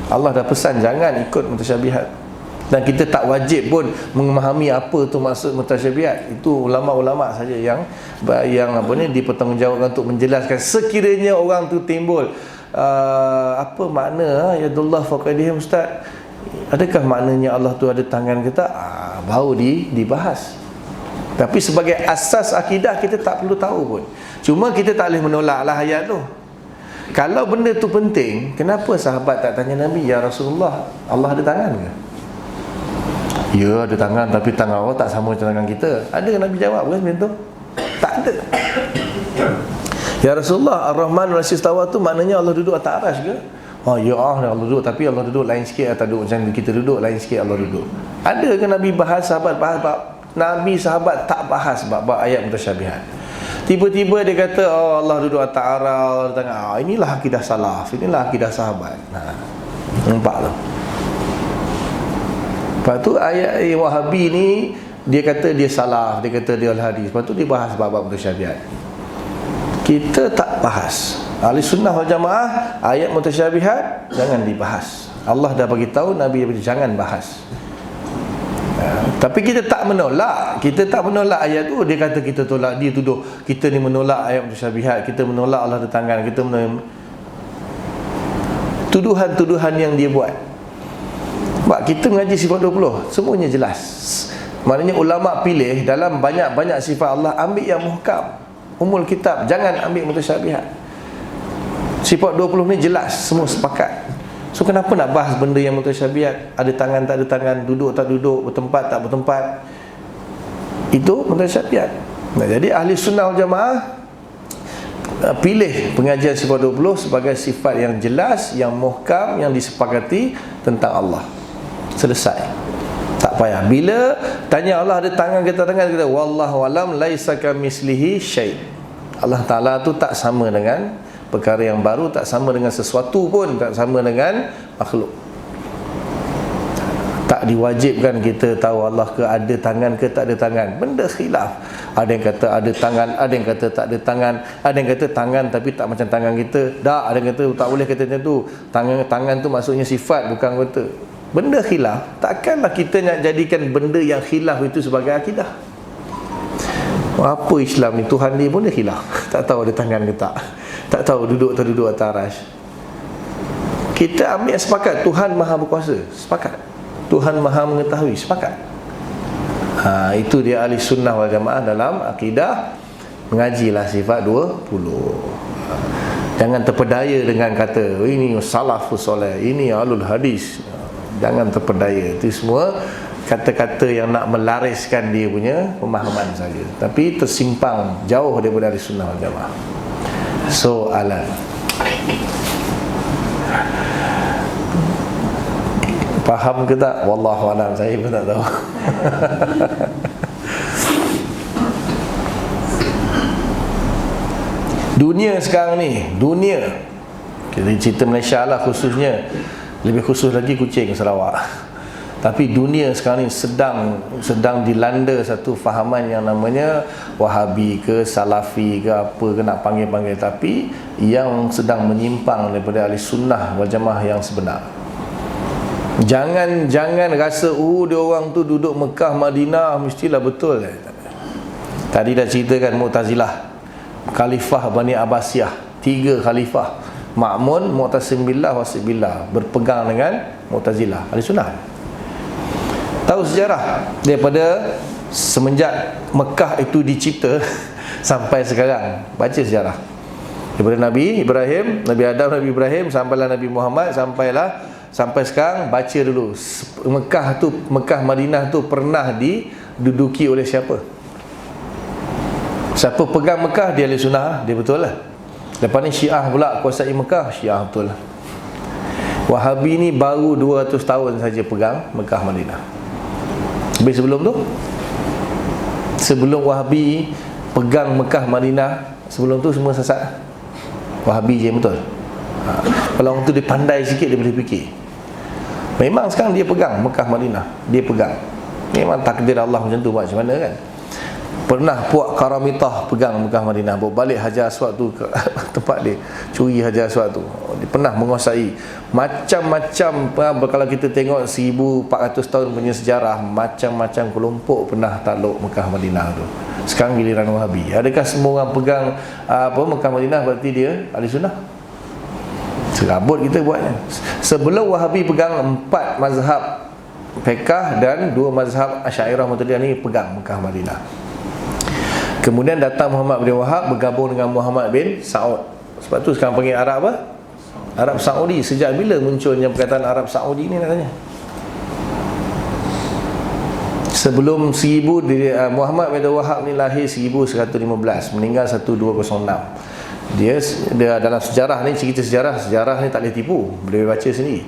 Allah dah pesan jangan ikut mutasyabihat. Dan kita tak wajib pun memahami apa tu maksud mutasyabihat. Itu ulama-ulama saja yang dipertanggungjawabkan untuk menjelaskan. Sekiranya orang tu timbul apa makna yadullah faqadihim, ustaz, adakah maknanya Allah tu ada tangan ke tak? Baru dibahas. Tapi sebagai asas akidah kita tak perlu tahu pun. Cuma kita tak boleh menolaklah ayat tu. Kalau benda tu penting, kenapa sahabat tak tanya Nabi, ya Rasulullah, Allah ada tangan ke? Ya, ada tangan, tapi tangan Allah tak sama macam tangan kita. Ada Nabi jawab kan macam tu? Tak ada. Ya Rasulullah, Ar-Rahman Al-Istawa tu maknanya Allah duduk atas aras ke? Oh ya Allah duduk, tapi Allah duduk lain sikit atau duduk macam kita duduk, lain sikit Allah duduk. Ada ke Nabi bahas, sahabat bahas? Nabi sahabat tak bahas bab ayat mutasyabihat. Tiba-tiba dia kata, oh Allah duduk atas aras, Allah ada tangan. Inilah akidah salaf, inilah akidah sahabat. Nampak tu? Lepas tu ayat Wahabi ni dia kata dia salaf, dia kata dia al-hadis. Lepas tu dia bahas bab-bab mutasyabihat. Kita tak bahas. Ahli sunnah wal jamaah, ayat mutasyabihat jangan dibahas. Allah dah bagi tahu, Nabi dia jangan bahas. Tapi kita tak menolak. Kita tak menolak ayat tu. Dia kata kita tolak, dia tuduh kita ni menolak ayat mutasyabihat, kita menolak Allah ada tangan, kita menolak tuduhan-tuduhan yang dia buat. Sebab kita mengaji sifat 20, semuanya jelas. Maknanya ulama pilih dalam banyak-banyak sifat Allah, ambil yang muhkam, umul kitab, jangan ambil mutasyabihat. Sifat 20 ni jelas, semua sepakat. So kenapa nak bahas benda yang mutasyabihat? Ada tangan tak ada tangan, duduk tak duduk, bertempat tak bertempat. Itu mutasyabihat. Nah, jadi ahli sunnah wal jamaah pilih pengajian sifat 20 sebagai sifat yang jelas, yang muhkam, yang disepakati tentang Allah. Selesai. Tak payah. Bila tanya Allah ada tangan ke tak tangan, kita wallahu alam laisa kamislihi syai'. Allah Taala tu tak sama dengan perkara yang baru, tak sama dengan sesuatu pun, tak sama dengan makhluk. Tak diwajibkan kita tahu Allah ke ada tangan ke tak ada tangan. Benda khilaf. Ada yang kata ada tangan, ada yang kata tak ada tangan, ada yang kata tangan tapi tak macam tangan kita. Dah, ada yang kata tak boleh kata macam tu. Tangan tu maksudnya sifat, bukan kata. Benda khilaf. Takkanlah kita nak jadikan benda yang khilaf itu sebagai akidah. Apa Islam ni? Tuhan dia pun dia khilaf. Tak tahu ada tangan ke tak, tak tahu duduk tak duduk atas arasy. Kita ambil sepakat Tuhan Maha berkuasa, sepakat. Tuhan Maha mengetahui, sepakat. Itu dia ahli sunnah wal jamaah dalam akidah. Mengajilah sifat 20. Jangan terpedaya dengan kata ini salafus soleh, ini ahlul hadis. Jangan terpedaya. Itu semua kata-kata yang nak melariskan dia punya pemahaman saja, tapi tersimpang jauh daripada ahli sunnah wal jamaah. Soalan. Faham ke tak? Wallahu a'lam, saya pun tak tahu. Dunia sekarang ni, dunia, kita cerita Malaysia lah khususnya, lebih khusus lagi Kuching, Sarawak. Tapi dunia sekarang ni sedang dilanda satu fahaman yang namanya Wahabi ke Salafi ke apa ke nak panggil-panggil, tapi yang sedang menyimpang daripada ahli sunnah wal jamaah yang sebenar. Jangan rasa dia orang tu duduk Mekah Madinah mestilah betul. Tadi dah ceritakan Mu'tazilah, Khalifah Bani Abbasiyah, 3 khalifah, Ma'mun, Mu'tasim billah, Wasif billah, berpegang dengan Mu'tazilah, ahli sunnah. Tahu sejarah daripada semenjak Mekah itu dicipta sampai sekarang. Baca sejarah daripada Nabi Ibrahim, Nabi Adam, Nabi Ibrahim, sampailah Nabi Muhammad, sampai sekarang. Baca dulu, Mekah Madinah tu pernah diduduki oleh siapa? Siapa pegang Mekah? Dia ahli sunnah, dia betul lah. Lepas ni Syiah pula kuasai Mekah, Syiah betul lah. Wahabi ni baru 200 tahun saja pegang Mekah Madinah. Habis sebelum tu, sebelum Wahabi pegang Mekah Madinah. Sebelum tu semua sesat. Wahabi je, betul. Kalau orang tu dia pandai sikit, dia boleh fikir. Memang sekarang dia pegang Mekah Madinah, dia pegang. Memang takdir Allah macam tu, buat macam mana kan. Pernah Puak Karamitah pegang Mekah Madinah, bawa balik Hajar Aswad tu ke tempat dia, curi Hajar Aswad tu. Dia pernah menguasai macam-macam. Kalau kita tengok 1400 tahun punya sejarah, macam-macam kelompok pernah takluk Mekah Madinah tu. Sekarang giliran Wahabi. Adakah semua orang pegang Mekah Madinah berarti dia ahli sunnah? Serabut kita buatnya. Sebelum Wahabi pegang 4 mazhab Fiqh dan 2 mazhab Asy'ariyah Maturidiyah ni pegang Mekah Madinah. Kemudian datang Muhammad bin Wahab bergabung dengan Muhammad bin Saud. Sebab tu sekarang panggil Arab apa? Arab Saudi. Sejak bila munculnya perkataan Arab Saudi ni nak tanya? Sebelum 1000 Muhammad bin Wahab ni lahir 1115, meninggal 1206. Dia dalam sejarah ni, cerita sejarah ni tak boleh tipu, boleh baca sendiri.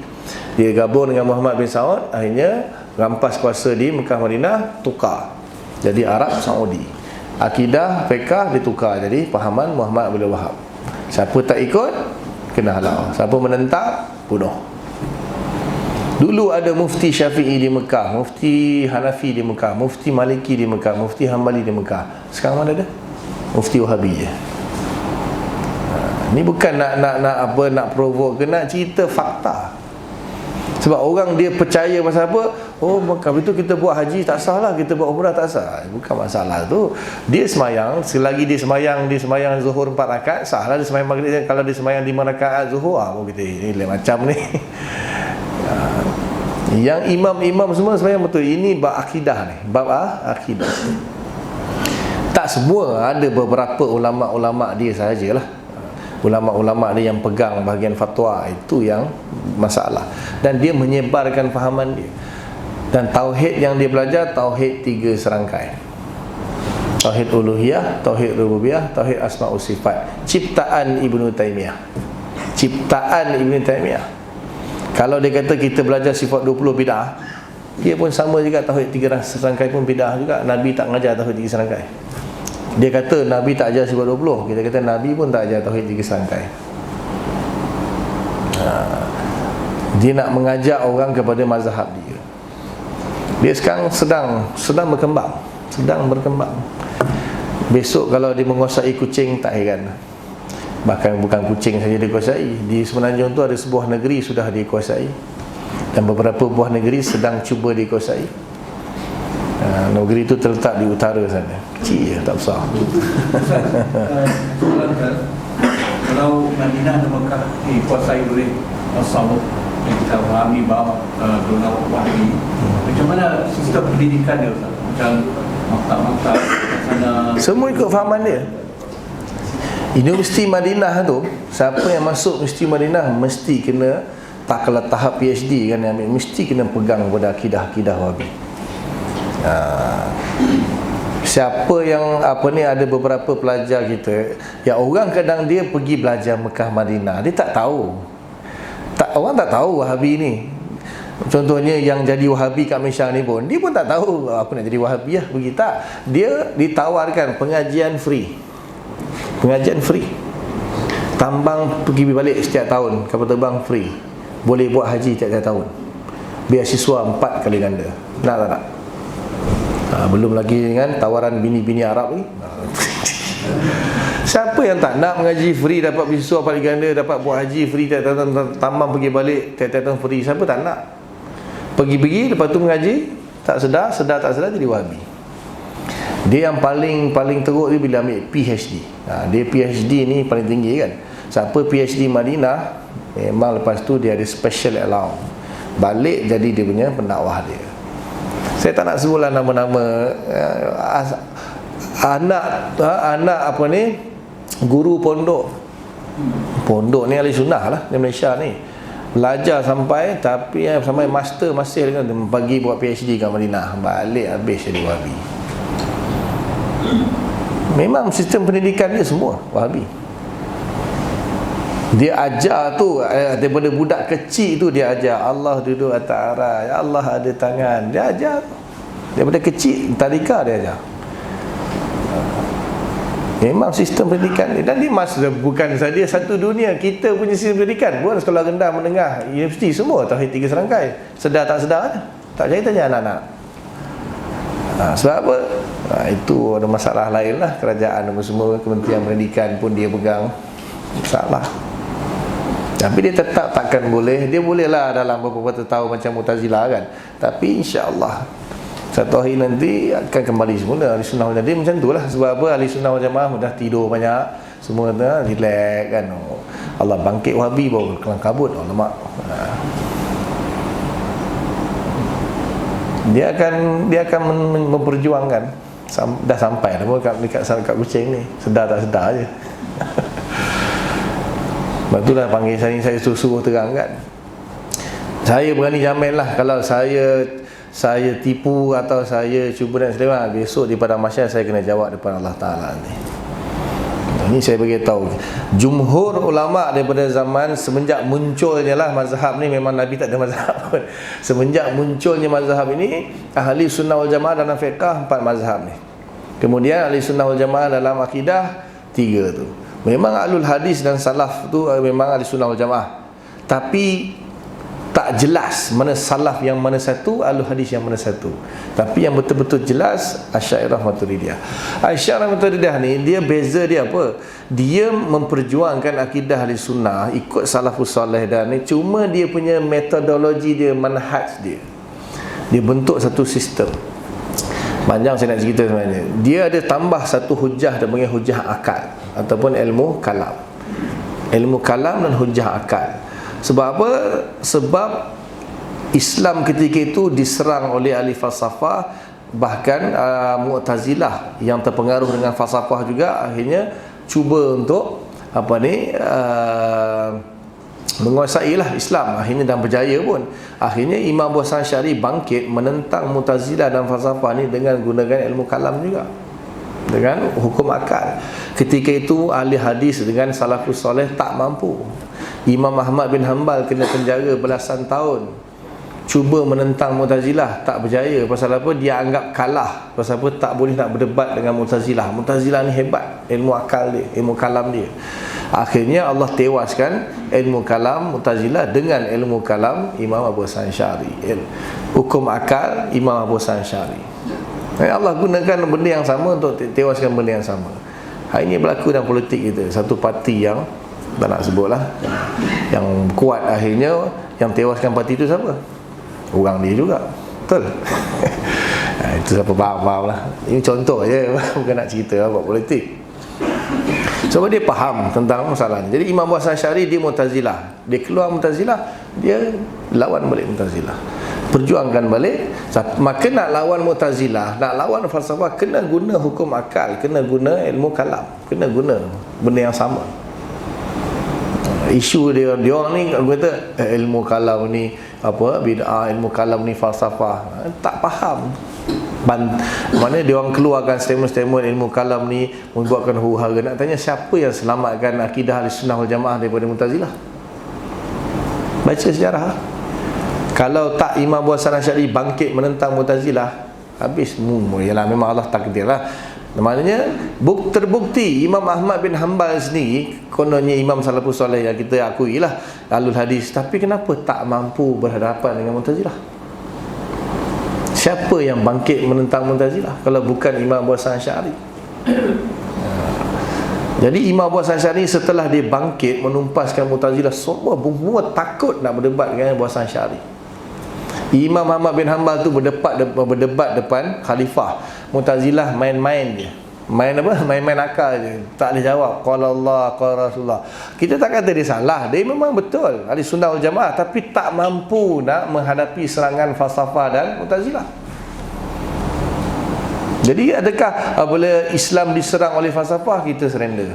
Dia gabung dengan Muhammad bin Saud, akhirnya rampas kuasa di Mekah Madinah, tukar jadi Arab Saudi. Akidah fiqh ditukar jadi pahaman Muhammad bin Wahab. Siapa tak ikut kena halau, siapa menentang bunuh. Dulu ada mufti Syafi'i di Mekah, mufti Hanafi di Mekah, mufti Maliki di Mekah, mufti Hambali di Mekah. Sekarang mana ada? Mufti Wahabi je. Ni bukan nak provoke, kena cerita fakta. Sebab orang dia percaya pasal apa? Oh, maka itu kita buat haji tak sah lah, kita buat umrah tak sah. Bukan masalah tu. Dia semayang, selagi dia semayang zuhur 4 rakaat, sah lah dia semayang maghrib. Kalau dia semayang 5 rakaat zuhur, kita ni lain macam ni. Yang imam-imam semua semayang betul. Ini bab akidah ni, bab akidah. Tak semua, ada beberapa ulama-ulama dia sahajalah. Ulama-ulama dia yang pegang bahagian fatwa, itu yang masalah. Dan dia menyebarkan fahaman dia. Dan tauhid yang dia belajar, tauhid 3 serangkai. Tauhid uluhiyah, tauhid rububiyah, tauhid asma' wa sifat. Ciptaan Ibnu Taimiyah. Ciptaan Ibnu Taimiyah. Kalau dia kata kita belajar sifat 20 bid'ah, dia pun sama juga, tauhid 3 serangkai pun bid'ah juga. Nabi tak mengajar tauhid 3 serangkai. Dia kata Nabi tak ajar sifat 20, kita kata Nabi pun tak ajar tauhid 3 serangkai. Dia nak mengajak orang kepada mazhab dia. Dia sekarang sedang berkembang, Besok kalau dia menguasai kucing, tak heran. Bahkan bukan kucing saja dia kuasai. Di Semenanjung tu ada sebuah negeri sudah dikuasai, dan beberapa buah negeri sedang cuba dikuasai. Negeri itu terletak di utara sana. Kecil je, tak besar. Kalau Madinah dan Mekah dikuasai oleh Saud, yang kita fahami bahawa Donald Wahbi, macam mana sistem pendidikan dia, Ustaz? Macam maktab-maktab sana, semua ikut fahaman dia. Universiti Madinah tu, siapa yang masuk Universiti Madinah mesti kena, tak kalau tahap PhD kan, mesti kena pegang pada akidah-akidah Wahabi. Siapa yang ada beberapa pelajar kita yang orang kadang dia pergi belajar Mekah Madinah, dia tak tahu. Orang tak tahu Wahabi ni. Contohnya yang jadi Wahabi kat Malaysia ni pun, dia pun tak tahu aku nak jadi Wahabi lah, pergi tak. Dia ditawarkan pengajian free. Tambang pergi balik setiap tahun, kapal terbang free. Boleh buat haji tiap-tiap tahun. Beasiswa 4 kali ganda. Nak tak nak? Belum lagi dengan tawaran bini-bini Arab ni. Siapa yang tak nak mengaji free, dapat beasiswa paling ganda, dapat buat haji free tiap-tiap tahun, tambang pergi balik tiap-tiap tahun free? Siapa tak nak? Pergi-pergi, lepas tu mengaji, tak sedar tak sedar jadi Wahabi. Dia yang paling teruk dia bila ambil PhD. Dia PhD ni paling tinggi kan. Siapa PhD Madinah, memang lepas tu dia ada special allowance, balik jadi dia punya pendakwah dia. Saya tak nak sebutlah nama-nama anak apa ni, guru pondok ni ahli sunnah lah di Malaysia ni, belajar sampai master masih dengan pagi buat PhD kat Madinah, balik habis jadi Wahabi. Memang sistem pendidikan dia semua Wahabi. Dia ajar tu daripada budak kecil tu, dia ajar Allah duduk atas aras, ya Allah ada tangan. Dia ajar daripada kecil, tadika dia ajar. Memang sistem pendidikan dia, dan dia bukan saja satu dunia, kita punya sistem pendidikan pun sekolah rendah, menengah, universiti semua tauhid 3 serangkai. Sedar tak sedar, tak jadi tanya anak-anak. Sebab apa? Itu ada masalah lain lah. Kerajaan dan semua, Kementerian Pendidikan pun dia pegang masalah. Tapi dia tetap takkan boleh. Dia bolehlah dalam beberapa tahun macam Mu'tazilah kan. Tapi insya-Allah satu hari nanti akan kembali semula Ahli Sunnah wal Jamaah. Dia macam tu lah. Sebab apa? Ahli Sunnah wal Jamaah mudah tidur banyak, semua relax kan. Allah bangkit Wahabi baru kelang kabut. Alamak. Dia akan memperjuangkan. Dah sampai dah dekat kucing ni. Sedar tak sedar je. Sebab tu dah panggil saya suruh terangkan. Saya berani jamin lah, kalau saya tipu atau saya cuba dan sebagainya, besok di padang mahsyar saya kena jawab depan Allah Ta'ala ni. Ini saya beritahu jumhur ulama' daripada zaman semenjak munculnya lah mazhab ni. Memang Nabi tak ada mazhab pun. Semenjak munculnya mazhab ini, Ahli Sunnah wal Jamaah dalam fiqah 4 mazhab ni. Kemudian Ahli Sunnah wal Jamaah dalam akidah 3 tu. Memang Ahlul Hadis dan Salaf tu memang Ahli Sunnah wal Jamaah. Tapi tak jelas mana salaf yang mana satu, Ahlul Hadis yang mana satu. Tapi yang betul-betul jelas Asy'ariyah Maturidiyah. Asy'ariyah Maturidiyah ni dia beza dia apa? Dia memperjuangkan akidah Ahli Sunnah ikut salafus soleh, dan ni cuma dia punya metodologi dia, manhaj dia. Dia bentuk satu sistem. Panjang saya nak cerita sebenarnya. Dia ada tambah satu hujah, dia panggil hujah akal ataupun ilmu kalam. Ilmu kalam dan hujah akal. Sebab apa? Sebab Islam ketika itu diserang oleh ahli falsafah, bahkan Mu'tazilah yang terpengaruh dengan falsafah juga akhirnya cuba untuk menguasailah Islam. Akhirnya dan berjaya pun. Akhirnya Imam Abu Hasan Asy'ari bangkit menentang Mu'tazilah dan falsafah ni dengan gunakan ilmu kalam juga, dengan hukum akal. Ketika itu ahli hadis dengan salafus soleh tak mampu. Imam Ahmad bin Hanbal kena penjara belasan tahun, cuba menentang Mu'tazilah, tak berjaya. Pasal apa? Dia anggap kalah. Pasal apa? Tak boleh nak berdebat dengan Mu'tazilah. Mu'tazilah ni hebat, ilmu akal dia, ilmu kalam dia. Akhirnya Allah tewaskan ilmu kalam Mu'tazilah dengan ilmu kalam Imam Abu Hasan Asy'ari. Hukum akal Imam Abu Hasan Asy'ari. Allah gunakan benda yang sama untuk tewaskan benda yang sama. Hari ini berlaku dalam politik kita. Satu parti yang tak nak sebutlah, yang kuat, akhirnya yang tewaskan parti itu siapa? Orang dia juga. Betul? Itu siapa faham lah. Ini contoh je, bukan nak cerita buat politik. Sebab dia faham tentang masalah ni. Jadi Imam Abu Hasan Asy'ari dia Mu'tazilah. Dia keluar Mu'tazilah, dia lawan balik Mu'tazilah. Perjuangkan balik. Maka nak lawan Mu'tazilah, nak lawan falsafah, kena guna hukum akal, kena guna ilmu kalam, kena guna benda yang sama. Isu dia orang ni kata ilmu kalam ni apa, bid'ah, ilmu kalam ni falsafah. Tak faham. Mana dia orang keluarkan statement-statement ilmu kalam ni membuatkan huru-hara. Nak tanya siapa yang selamatkan akidah Ahli Sunnah wal Jamaah daripada Mu'tazilah? Baca sejarah. Kalau tak Imam Abu Hasan Asy'ari bangkit menentang Mu'tazilah, habis. Yalah, memang Allah takdirlah. Maknanya terbukti Imam Ahmad bin Hanbal sendiri kononnya Imam salafus soleh yang kita akui lah Ahlul Hadis, tapi kenapa tak mampu berhadapan dengan Mu'tazilah? Siapa yang bangkit menentang Mu'tazilah kalau bukan Imam Abu Hasan Asy'ari? Jadi Imam Abu Hasan Asy'ari setelah dia bangkit menumpaskan Mu'tazilah, semua takut nak berdebat dengan Abu Hasan Asy'ari. Imam Ahmad bin Hanbal tu berdebat depan khalifah. Mu'tazilah main-main je. Main apa? Main-main akal je. Tak boleh jawab. Qala Allah, qala Rasulullah. Kita tak kata dia salah. Dia memang betul Ahli Sunnah wal Jamaah, tapi tak mampu nak menghadapi serangan falsafah dan Mu'tazilah. Jadi adakah apabila Islam diserang oleh falsafah kita surrender?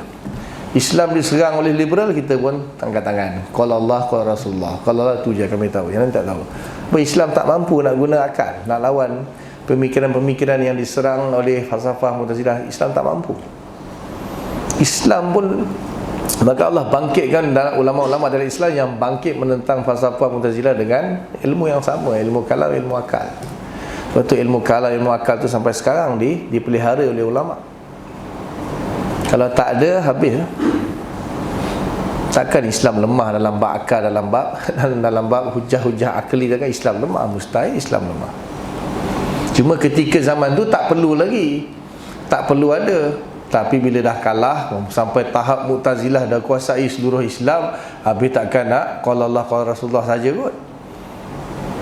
Islam diserang oleh liberal, kita pun angkat tangan. Qala Allah, qala Rasulullah. Qala Allah tu je kami tahu, yang lain tak tahu. Islam tak mampu nak guna akal, nak lawan pemikiran-pemikiran yang diserang oleh falsafah Mu'tazilah. Islam tak mampu. Islam pun, maka Allah bangkitkan dalam ulama-ulama dari Islam yang bangkit menentang falsafah Mu'tazilah dengan ilmu yang sama, ilmu kalam, ilmu akal. Sebab tu ilmu kalam, ilmu akal tu sampai sekarang dipelihara oleh ulama. Kalau tak ada, habis. Takkan Islam lemah dalam bab akal, dalam bab hujah-hujah akli, takkan Islam lemah? Mustahil Islam lemah. Cuma ketika zaman tu tak perlu lagi, tak perlu ada. Tapi bila dah kalah sampai tahap Mu'tazilah dah kuasai seluruh Islam, habis takkan nak qala Allah qala Rasulullah saja kot.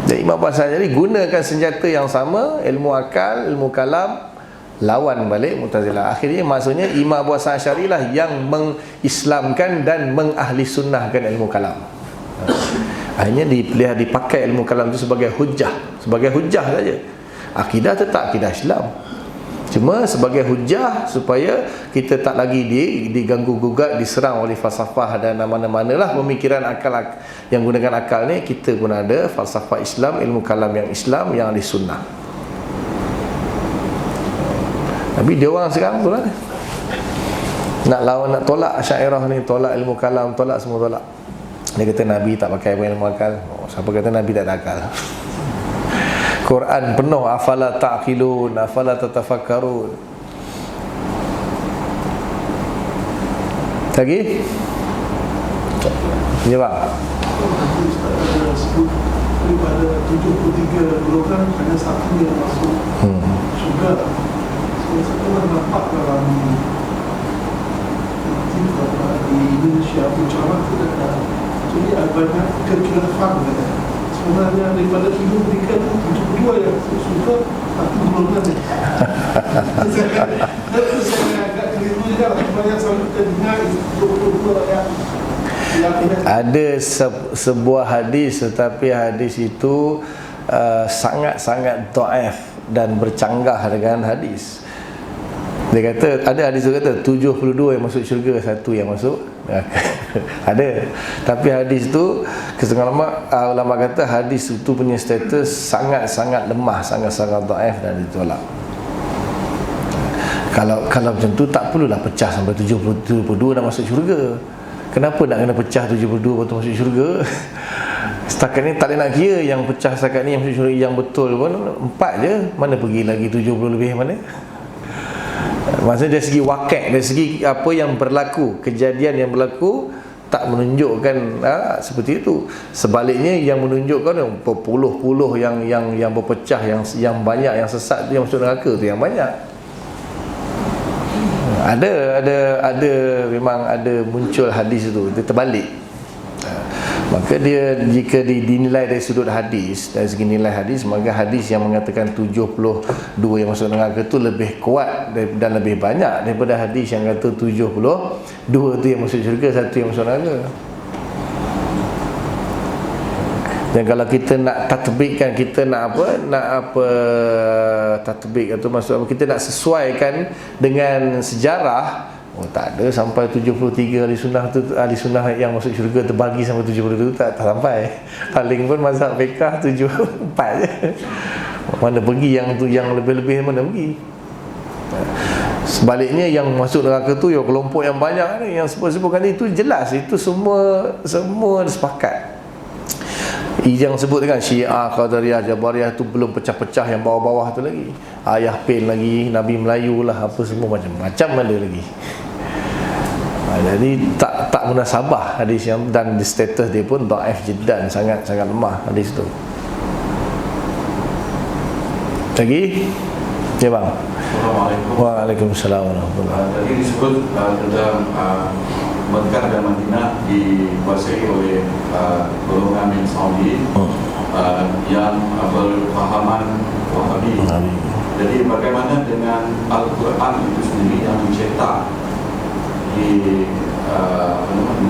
Dan Imam Abbas Asy'ari gunakan senjata yang sama, ilmu akal, ilmu kalam, lawan balik Mu'tazilah. Akhirnya maksudnya Imam Abbas Asy'ari lah yang mengislamkan dan mengahli sunnahkan ilmu kalam. Akhirnya dipakai ilmu kalam itu sebagai hujah saja. Akidah tetap akidah Islam, cuma sebagai hujah supaya kita tak lagi diganggu-gugat, diserang oleh falsafah dan mana-mana lah pemikiran akal yang gunakan akal ni. Kita pun ada falsafah Islam, ilmu kalam yang Islam, yang ahli sunnah. Tapi dia orang sekarang tu lah, nak lawan, nak tolak Asy'ariyah ni, tolak ilmu kalam, tolak semua, tolak. Dia kata Nabi tak pakai ilmu akal. Siapa kata Nabi tak ada akal? Quran penuh afala ta'qilun, afala tatafakkarun. Lagi? Ya bang. Daripada 73 golongan hanya satu yang masuk syurga. So saya nampak dalam di Indonesia penceramah itu ada. Jadi ada banyak kekeliruan ada. Sebenarnya daripada 73 itu 72 yang suka satu golongan ni. Saya agak keliru juga lah. Banyak selalu kita dengar 22 yang ada sebuah hadis, tetapi hadis itu sangat-sangat dhaif dan bercanggah dengan hadis. Dia kata, ada hadis tu kata 72 yang masuk syurga, satu yang masuk ada. Tapi hadis tu kesetengah ulama kata hadis itu punya status sangat-sangat lemah, sangat-sangat dhaif dan ditolak. Kalau macam tu tak perlulah pecah sampai 72 dah masuk syurga. Kenapa nak kena pecah 72 baru masuk syurga? Setakat ni tak boleh nak kira yang pecah setakat ni yang masuk syurga, yang betul pun 4 je. Mana pergi lagi 70 lebih mana? Maksudnya dari segi wakil, dari segi apa yang berlaku, kejadian yang berlaku tak menunjukkan seperti itu. Sebaliknya yang menunjukkan berpuluh-puluh yang berpecah, yang banyak, yang sesat tu, yang masuk neraka tu yang banyak. Ada memang ada muncul hadis itu, dia terbalik. Maka dia jika dinilai dari sudut hadis, dari segi nilai hadis, maka hadis yang mengatakan 72 yang masuk neraka itu lebih kuat dan lebih banyak daripada hadis yang kata 72 tu yang masuk syurga, satu yang masuk neraka. Dan kalau kita nak tatbikkan, kita nak tatbik atau maksud apa, kita nak sesuaikan dengan sejarah, tak ada sampai 73 ahli sunnah yang masuk syurga terbagi sampai 72 tak sampai. Paling pun mazhab fiqh 74 je. Mana pergi yang tu, yang lebih-lebih mana pergi. Sebaliknya yang masuk neraka tu yang kelompok yang banyak ni, yang sebut-sebutkan itu jelas, itu semua sepakat. Yang sebut kan Syiah, Qadariyah, Jabariyah tu belum pecah-pecah yang bawah-bawah tu lagi. Ayah Pin lagi, Nabi Melayu lah, apa semua macam ada lagi. Jadi tak munasabah hadis yang, dan status dia pun dhaif jiddan, sangat lemah hadis tu. Lagi? Ya bang. Assalamualaikum. Waalaikumsalam warahmatullahi. Tadi disebut tentang Mekah dan Madinah dikuasai oleh golongan yang Saudi yang berpahaman Wahabi. Jadi bagaimana dengan Al-Quran itu sendiri yang dicetak di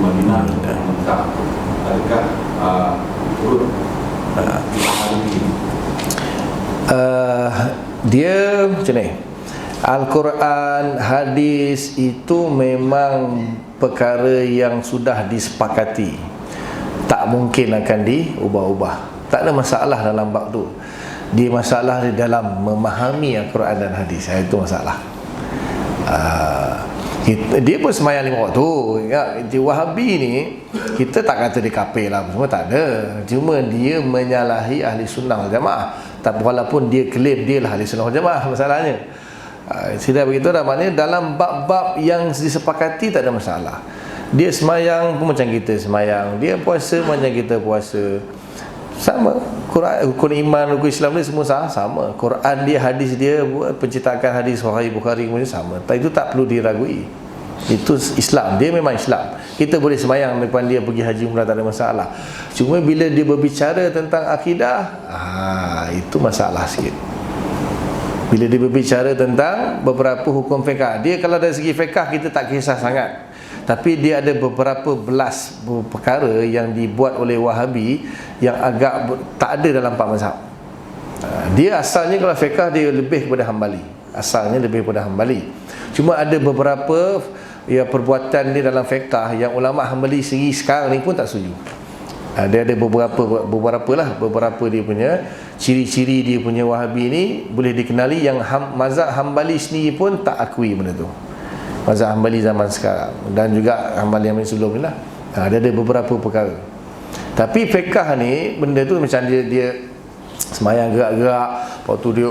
Madinah dan Mekah? Adakah turut dipahami? Dia macam ni, Al-Quran, hadis itu memang perkara yang sudah disepakati, tak mungkin akan diubah-ubah. Tak ada masalah dalam bab tu. Dia masalah di dalam memahami Al-Quran dan hadis. Itu masalah. Dia pun semayang 5 waktu ya. Wahabi ni kita tak kata dia kafir lah, semua tak ada. Cuma dia menyalahi ahli sunnah wal jamaah. Tak, walaupun dia klaim dia lah ahli sunnah wal jamaah, masalahnya Tidak begitu dah. Maknanya dalam bab-bab yang disepakati tak ada masalah. Dia semayang pun macam kita semayang, dia puasa macam kita puasa, sama. Quran, rukun iman, rukun Islam dia semua sama. Quran dia, hadis dia, pencetakan hadis Sahih Bukhari pun sama. Itu tak perlu diragui. Itu Islam, dia memang Islam. Kita boleh semayang depan dia, pergi haji umrah, tak ada masalah. Cuma bila dia berbicara tentang akidah, itu masalah sikit. Bila dia berbicara tentang beberapa hukum fiqah, dia kalau dari segi fiqah kita tak kisah sangat, tapi dia ada beberapa belas perkara yang dibuat oleh Wahabi yang agak tak ada dalam 4 mazhab. Dia asalnya kalau fiqah dia lebih kepada Hambali. Asalnya lebih kepada Hambali. Cuma ada beberapa perbuatan dia dalam fiqah yang ulama Hambali sendiri sekarang ni pun tak setuju. Dia ada beberapa dia punya ciri-ciri dia punya Wahabi ni boleh dikenali yang mazhab Hambali sendiri pun tak akui benda tu. Mazhab Hambali zaman sekarang dan juga Hambali yang sebelum ni lah. Dia ada beberapa perkara. Tapi fiqah ni benda tu macam dia semayang gerak-gerak, lepas tu dia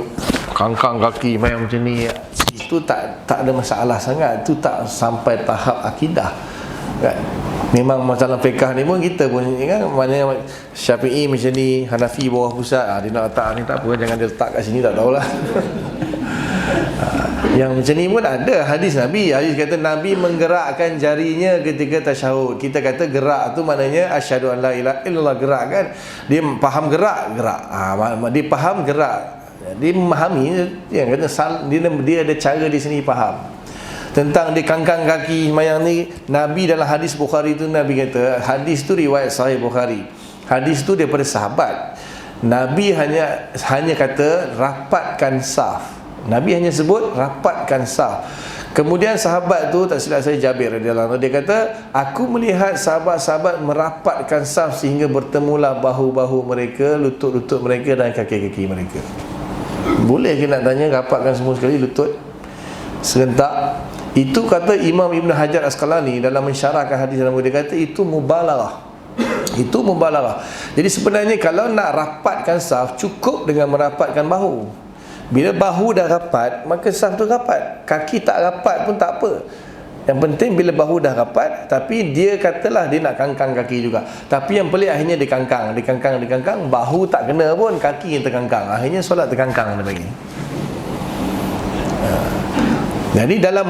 kangkang kaki main macam ni, itu tak ada masalah sangat. Itu tak sampai tahap akidah kan. Memang masalah fiqah ni pun kita pun kan, maknanya Syafi'i macam ni, Hanafi bawah pusat, dia nak letak ni tak apa, jangan dia letak kat sini, tak tahulah. Yang macam ni pun ada hadis Nabi. Hadis kata Nabi menggerakkan jarinya ketika tasyahud. Kita kata gerak tu maknanya asyhadu an la ilaha illallah, gerak kan. Dia faham gerak. Dia faham gerak. Dia memahami, yang kata dia ada cara di sini faham. Tentang dia kangkang kaki mayang ni, Nabi dalam hadis Bukhari tu, Nabi kata, hadis tu riwayat Sahih Bukhari, hadis tu daripada sahabat. Nabi hanya kata rapatkan saf. Nabi hanya sebut rapatkan saf. Kemudian sahabat tu, tak silap saya Jabir radhiyallahu anhu, dia kata, aku melihat sahabat-sahabat merapatkan saf sehingga bertemulah bahu-bahu mereka, lutut-lutut mereka dan kaki-kaki mereka. Boleh ke nak tanya rapatkan semua sekali lutut serentak? Itu kata Imam Ibn Hajar Asqalani dalam mensyarahkan hadis dalam dia kata itu mubalaghah. Itu mubalaghah. Jadi sebenarnya kalau nak rapatkan saf, cukup dengan merapatkan bahu. Bila bahu dah rapat, maka saf tu rapat. Kaki tak rapat pun tak apa. Yang penting bila bahu dah rapat, tapi dia katalah dia nak kangkang kaki juga. Tapi yang pelik akhirnya dia kangkang, bahu tak kena pun, kaki yang terkangkang. Akhirnya solat terkangkang dia bagi. Jadi dalam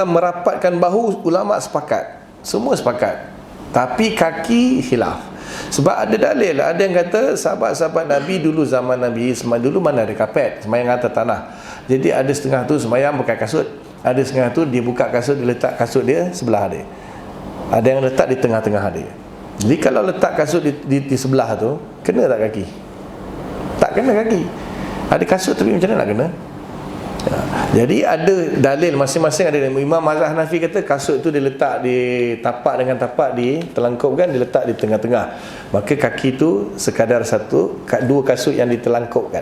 merapatkan bahu, ulama sepakat, semua sepakat. Tapi kaki khilaf. Sebab ada dalil, ada yang kata sahabat-sahabat Nabi dulu, zaman Nabi dulu mana ada kapet, semayang atas tanah. Jadi ada setengah tu semayang pakai kasut, ada setengah tu dia buka kasut, dia letak kasut dia sebelah dia, ada yang letak di tengah-tengah dia. Jadi kalau letak kasut di sebelah tu, kena tak kaki? Tak kena kaki. Ada kasut tapi macam mana nak kena? Jadi ada dalil masing-masing ada. Imam mazhab Hanafi kata kasut tu dia letak di tapak dengan tapak ditelangkupkan, dia letak di tengah-tengah. Maka kaki tu sekadar dua kasut yang ditelangkupkan.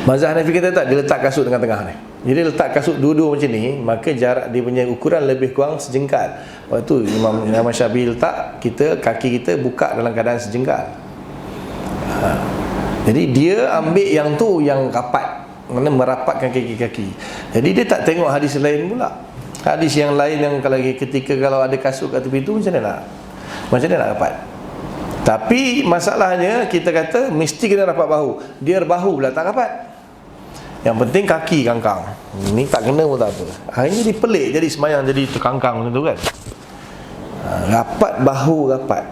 Mazhab Hanafi kata tak, dia letak kasut tengah-tengah ni. Jadi letak kasut dua-dua macam ni, maka jarak dia punya ukuran lebih kurang sejengkal. Waktu tu Imam Syafi'i letak, kaki kita buka dalam keadaan sejengkal. Jadi dia ambil yang tu yang rapat, mana merapatkan kaki-kaki. Jadi dia tak tengok hadis lain pula. Hadis yang lain yang kalau ada kasut kat tepi tu macam mana nak rapat. Tapi masalahnya kita kata mesti kena rapat bahu. Dia bahu pula tak rapat. Yang penting kaki kangkang. Ni tak kena pun tak apa. Akhirnya dipelik jadi semayang jadi terkangkang macam tu kan. Rapat bahu, rapat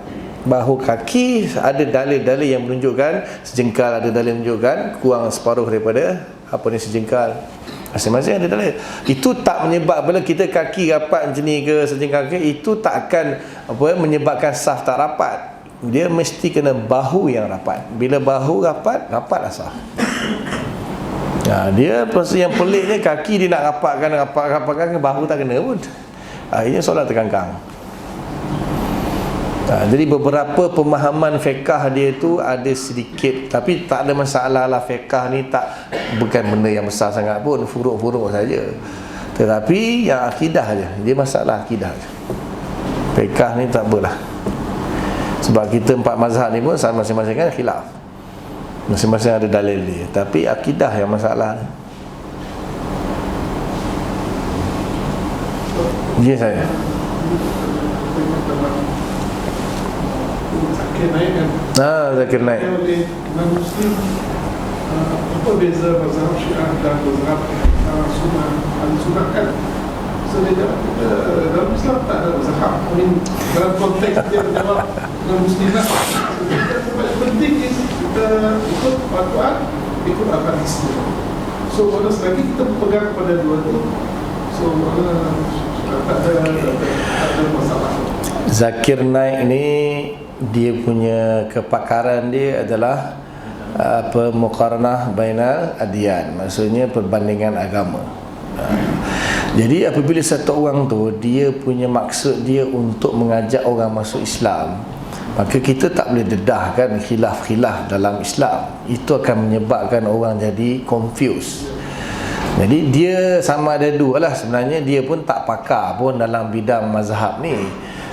bahu. Kaki ada dalil-dalil yang menunjukkan sejengkal, ada dalil menunjukkan kurang separuh daripada sejengkal. Masing-masing ada dalil. Itu tak menyebab bila kita kaki rapat macam ni ke sejengkal ke, itu tak akan menyebabkan saf tak rapat. Dia mesti kena bahu yang rapat. Bila bahu rapat, rapatlah saf. Dia yang peliknya kaki dia nak rapatkan, bahu tak kena pun. Akhirnya solat terkangkang. Jadi beberapa pemahaman fiqah dia tu ada sedikit, tapi tak ada masalah lah. Fiqah ni bukan benda yang besar sangat pun, furuk-furuk saja. Tetapi yang akidah je, dia masalah akidah je. Fiqah ni tak apalah. Sebab kita 4 mazhab ni pun masing-masing kan khilaf, masing-masing ada dalil dia. Tapi akidah yang masalah. Ya saya. Zakir Naik kan. Zakir Naik. Oleh non-Muslim, apa beza mazhab Syiah dan mazhab Sunnah, Al-Sunnah kan? So dia jawab, dalam Islam tak ada mazhab. I mean, dalam konteks dia menjawab non-Muslim lah. So, yang penting is kita ikut Al-Quran, ikut Al-Hadis. So mana selagi kita berpegang kepada dua tu, so tak ada masalah. Zakir Naik ni dia punya kepakaran dia adalah muqaranah bainal adyan, maksudnya perbandingan agama. Jadi apabila satu orang tu dia punya maksud dia untuk mengajak orang masuk Islam, maka kita tak boleh dedahkan khilaf-khilaf dalam Islam. Itu akan menyebabkan orang jadi confused. Jadi dia sama ada dua lah. Sebenarnya dia pun tak pakar pun dalam bidang mazhab ni,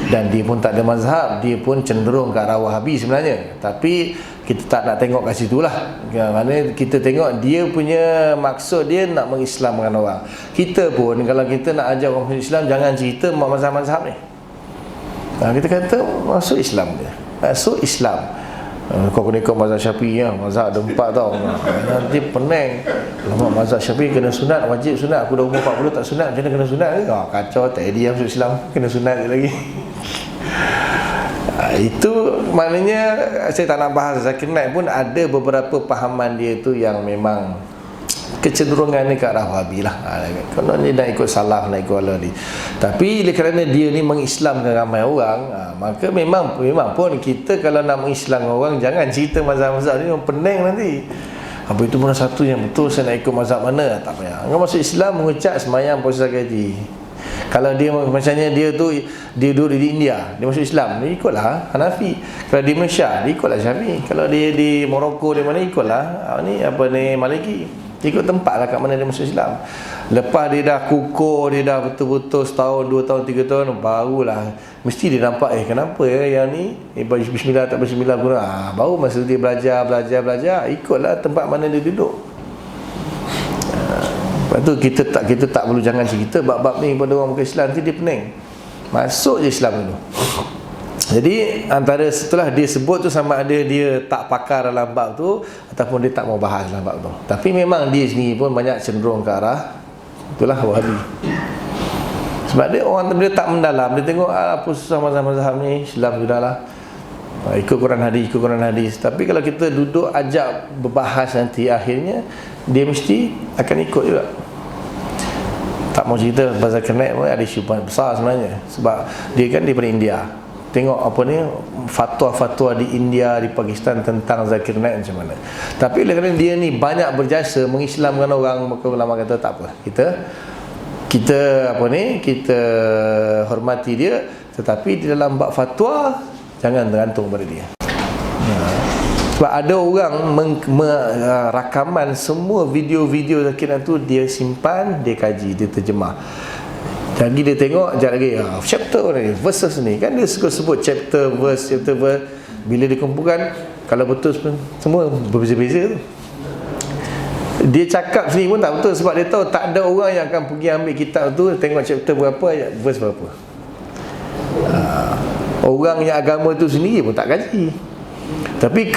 dan dia pun tak ada mazhab, dia pun cenderung ke arah Wahabi sebenarnya. Tapi kita tak nak tengok kat situ lah. Maksudnya kita tengok dia punya maksud dia nak mengislamkan orang. Kita pun kalau kita nak ajak orang masuk Islam, jangan cerita mazhab-mazhab ni. Kita kata masuk Islam dia, masuk Islam. Kau kena ikut mazhab Syafi'i ya. Mazhab ada 4 tau. Nanti pening. Lama mazhab Syafi'i kena sunat, wajib sunat. Aku dah umur 40 tak sunat, macam mana kena sunat ke? Kacau, tak dia masuk Islam, kena sunat lagi. Itu maknanya saya tak nak bahas. Zakir Naik pun ada beberapa pahaman dia tu yang memang kecenderungan ni ke arah Wahabi lah. Kalau dia nak ikut salaf, nak ikut Allah ni. Tapi kerana dia ni mengislamkan ramai orang, maka memang pun kita kalau nak mengislamkan orang, jangan cerita mazhab-mazhab ni, memang pening nanti. Apa itu mana satu yang betul, saya nak ikut mazhab mana, tak payah. Kau masuk Islam, mengucap sembahyang, puasa, gaji. Kalau dia macamnya dia duduk di India, dia masuk Islam, dia ikutlah Hanafi. Kalau di Malaysia, dia ikutlah Syafi'i. Kalau dia di Morocco, dia mana ikutlah Maliki. Ikut tempat lah kat mana dia masuk Islam. Lepas dia dah kukuh, dia dah betul-betul setahun, 2 tahun, 3 tahun, barulah mesti dia nampak kenapa yang ni bismillah tak bismillah pun. Baru masa dia belajar, ikutlah tempat mana dia duduk. Lepas tu kita tak perlu jangan cerita bab-bab ni pada orang bukan Islam, nanti dia pening. Masuk je Islam dulu. Jadi antara setelah dia sebut tu, sama ada dia tak pakar dalam bab tu ataupun dia tak mau bahas dalam bab tu. Tapi memang dia sendiri pun banyak cenderung ke arah itulah Wahabi. Sebab dia orang dia tak mendalam, dia tengok apa susah mazhab-mazhab ni, Islam sudahlah. Ikut Quran hadis. Tapi kalau kita duduk ajak berbahas nanti, akhirnya dia mesti akan ikut juga. Tak mau cerita Zakir Naik pun ada isu besar sebenarnya. Sebab dia kan daripada India. Tengok apa ni fatwa-fatwa di India, di Pakistan tentang Zakir Naik macam mana. Tapi kerana dia ni banyak berjasa mengislamkan orang, maka ulama kata tak apa. Kita hormati dia, tetapi di dalam bab fatwa jangan tergantung pada dia. Sebab ada orang rakaman semua video-video Zakir Naik tu dia simpan, dia kaji, dia terjemah. Lagi dia tengok, sekejap lagi chapter ni, verses ni, kan dia suka sebut chapter verse. Bila dia kumpulkan, kalau betul semua berbeza-beza tu. Dia cakap sini pun tak betul, sebab dia tahu tak ada orang yang akan pergi ambil kitab tu, tengok chapter berapa, verse berapa. Orang yang agama tu sendiri pun tak kaji. Tapi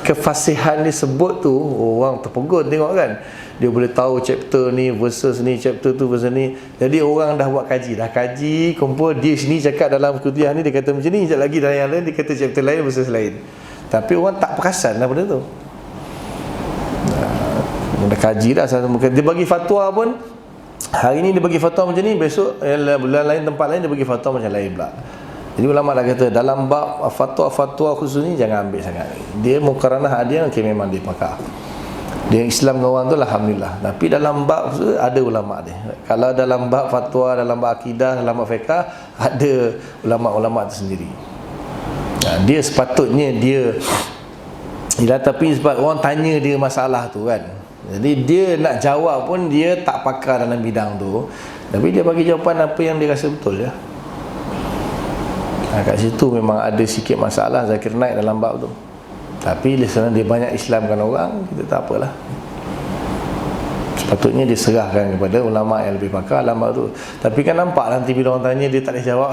kefasihan dia sebut tu, orang terpegun tengok kan. Dia boleh tahu chapter ni, verses ni, chapter tu, verses ni. Jadi orang dah buat kaji, kumpul. Dia sini cakap dalam kuliah ni, dia kata macam ni, sekejap lagi dalam yang lain dia kata chapter lain, verses lain. Tapi orang tak perasan lah benda tu. Dah kaji dah. Dia bagi fatwa pun, hari ni dia bagi fatwa macam ni, besok bulan lain, tempat lain dia bagi fatwa macam lain pula. Jadi ulama dah kata dalam bab fatwa-fatwa khusus ni jangan ambil sangat. Dia muqaranah adyan, memang dia pakar. Dia Islam dengan orang tu alhamdulillah. Tapi dalam bab tu ada ulama dia. Kalau dalam bab fatwa, dalam bab akidah, dalam bab fiqh, ada ulama-ulama tu sendiri. Dia sepatutnya dia tapi sebab orang tanya dia masalah tu kan. Jadi dia nak jawab pun dia tak pakar dalam bidang tu. Tapi dia bagi jawapan apa yang dia rasa betul je. Kat situ memang ada sikit masalah Zakir Naik dalam bab tu. Tapi dia banyak Islamkan orang, kita tak apalah. Patutnya diserahkan kepada ulama yang lebih pakar ulama tu. Tapi kan nampak nanti bila orang tanya dia tak boleh jawab.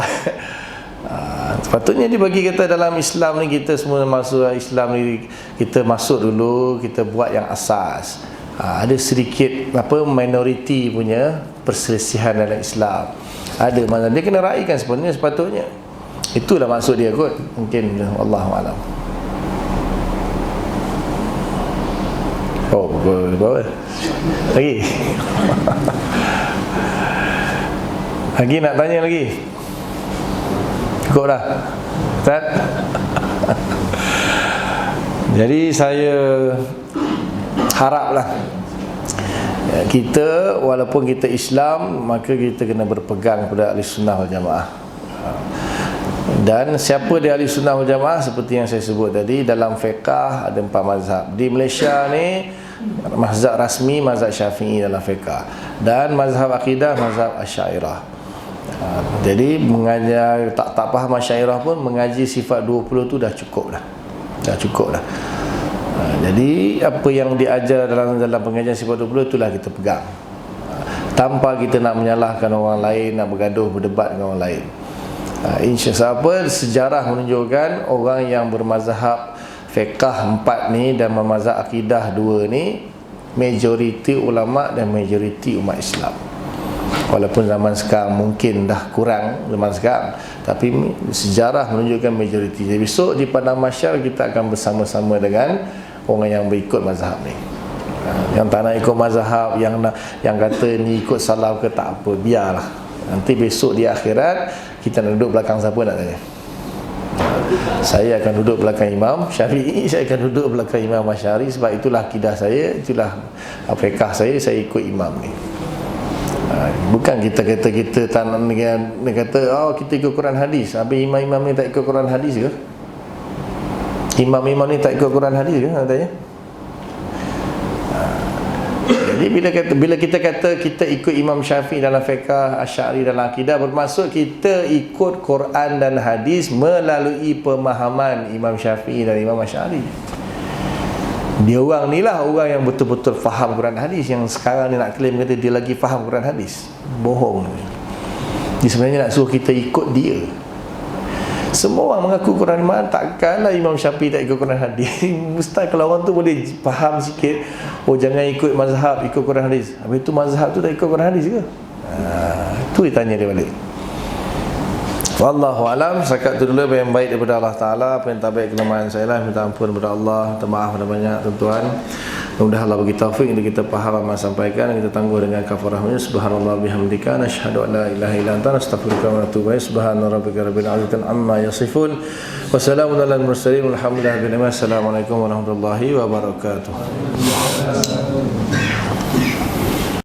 Sepatutnya dia bagi kita dalam Islam ni, kita semua masuk Islam ni, kita masuk dulu, kita buat yang asas. Ada sedikit minoriti punya perselisihan dalam Islam. Ada mana dia kena raikan sebenarnya sepatutnya. Itulah maksud dia kot. Mungkin wallahu alam. Oh, bawa lagi. Lagi nak tanya lagi? Cukup dah, Ustaz? Jadi saya haraplah kita, walaupun kita Islam, maka kita kena berpegang pada Ahli Sunnah wal Jamaah. Dan siapa di Ahli Sunnah wal Jamaah, seperti yang saya sebut tadi, dalam fiqah ada 4 mazhab. Di Malaysia ni mazhab rasmi mazhab Syafi'i dalam fiqah, dan mazhab akidah mazhab Asy'ariyah. Jadi mengajar tak faham Asy'ariyah pun mengaji sifat 20 tu dah cukup dah. Dah cukup dah. Jadi apa yang diajar dalam pengajian sifat 20 itulah kita pegang. Tanpa kita nak menyalahkan orang lain, nak bergaduh berdebat dengan orang lain. InsyaAllah sejarah menunjukkan orang yang bermazhab fiqah 4 ni dan mazhab akidah 2 ni majoriti ulama dan majoriti umat Islam. Walaupun zaman sekarang mungkin dah kurang zaman sekarang, tapi sejarah menunjukkan majoriti. Jadi besok di padang mahsyar kita akan bersama-sama dengan orang yang berikut mazhab ni. Yang tak nak ikut mazhab, yang kata ni ikut salaf ke tak apa, biarlah. Nanti besok di akhirat kita nak duduk belakang siapa nak tanya? Saya akan duduk belakang Imam Syafi'i, saya akan duduk belakang Imam Asy'ari, sebab itulah akidah saya, itulah fiqh saya ikut imam ni. Bukan kita kata kita tak nak kata kita ikut Quran hadis. Habis imam-imam ni tak ikut Quran hadis ke? Imam-imam ni tak ikut Quran hadis ke katanya? Jadi bila kita kata kita ikut Imam Syafi'i dalam fiqh, Asy'ari dalam akidah, bermaksud kita ikut Quran dan hadis melalui pemahaman Imam Syafi'i dan Imam Asy'ari. Dia orang ni lah orang yang betul-betul faham Quran hadis. Yang sekarang ni nak claim kata dia lagi faham Quran hadis, bohong. Dia sebenarnya nak suruh kita ikut dia. Semua orang mengaku Quran iman, takkanlah Imam Syafi'i tak ikut Quran hadis. Mustahil. Kalau orang tu boleh faham sikit, jangan ikut mazhab, ikut Quran hadis. Habis tu mazhab tu tak ikut Quran hadis ke? Tu dia tanya dia balik. Wallahu alam. Setakat tu dulu apa yang baik daripada Allah Ta'ala. Apa yang tak baik kelemahan saya lah, minta ampun daripada Allah, minta maaf pada banyak tuan-tuan. Mudah-mudahan Allah bagi taufik untuk kita faham apa yang sampaikan, dan kita tangguh dengan kafarahnya. Subhanallah bihamdika, nasyhadu an la ilaha illa anta, nastaghfiruka wa natubu ilaik. Subhana rabbika rabbil izzati amma yasifun, wa salamun alal mursalin, walhamdulillahi rabbil alamin. Assalamualaikum warahmatullahi wabarakatuh.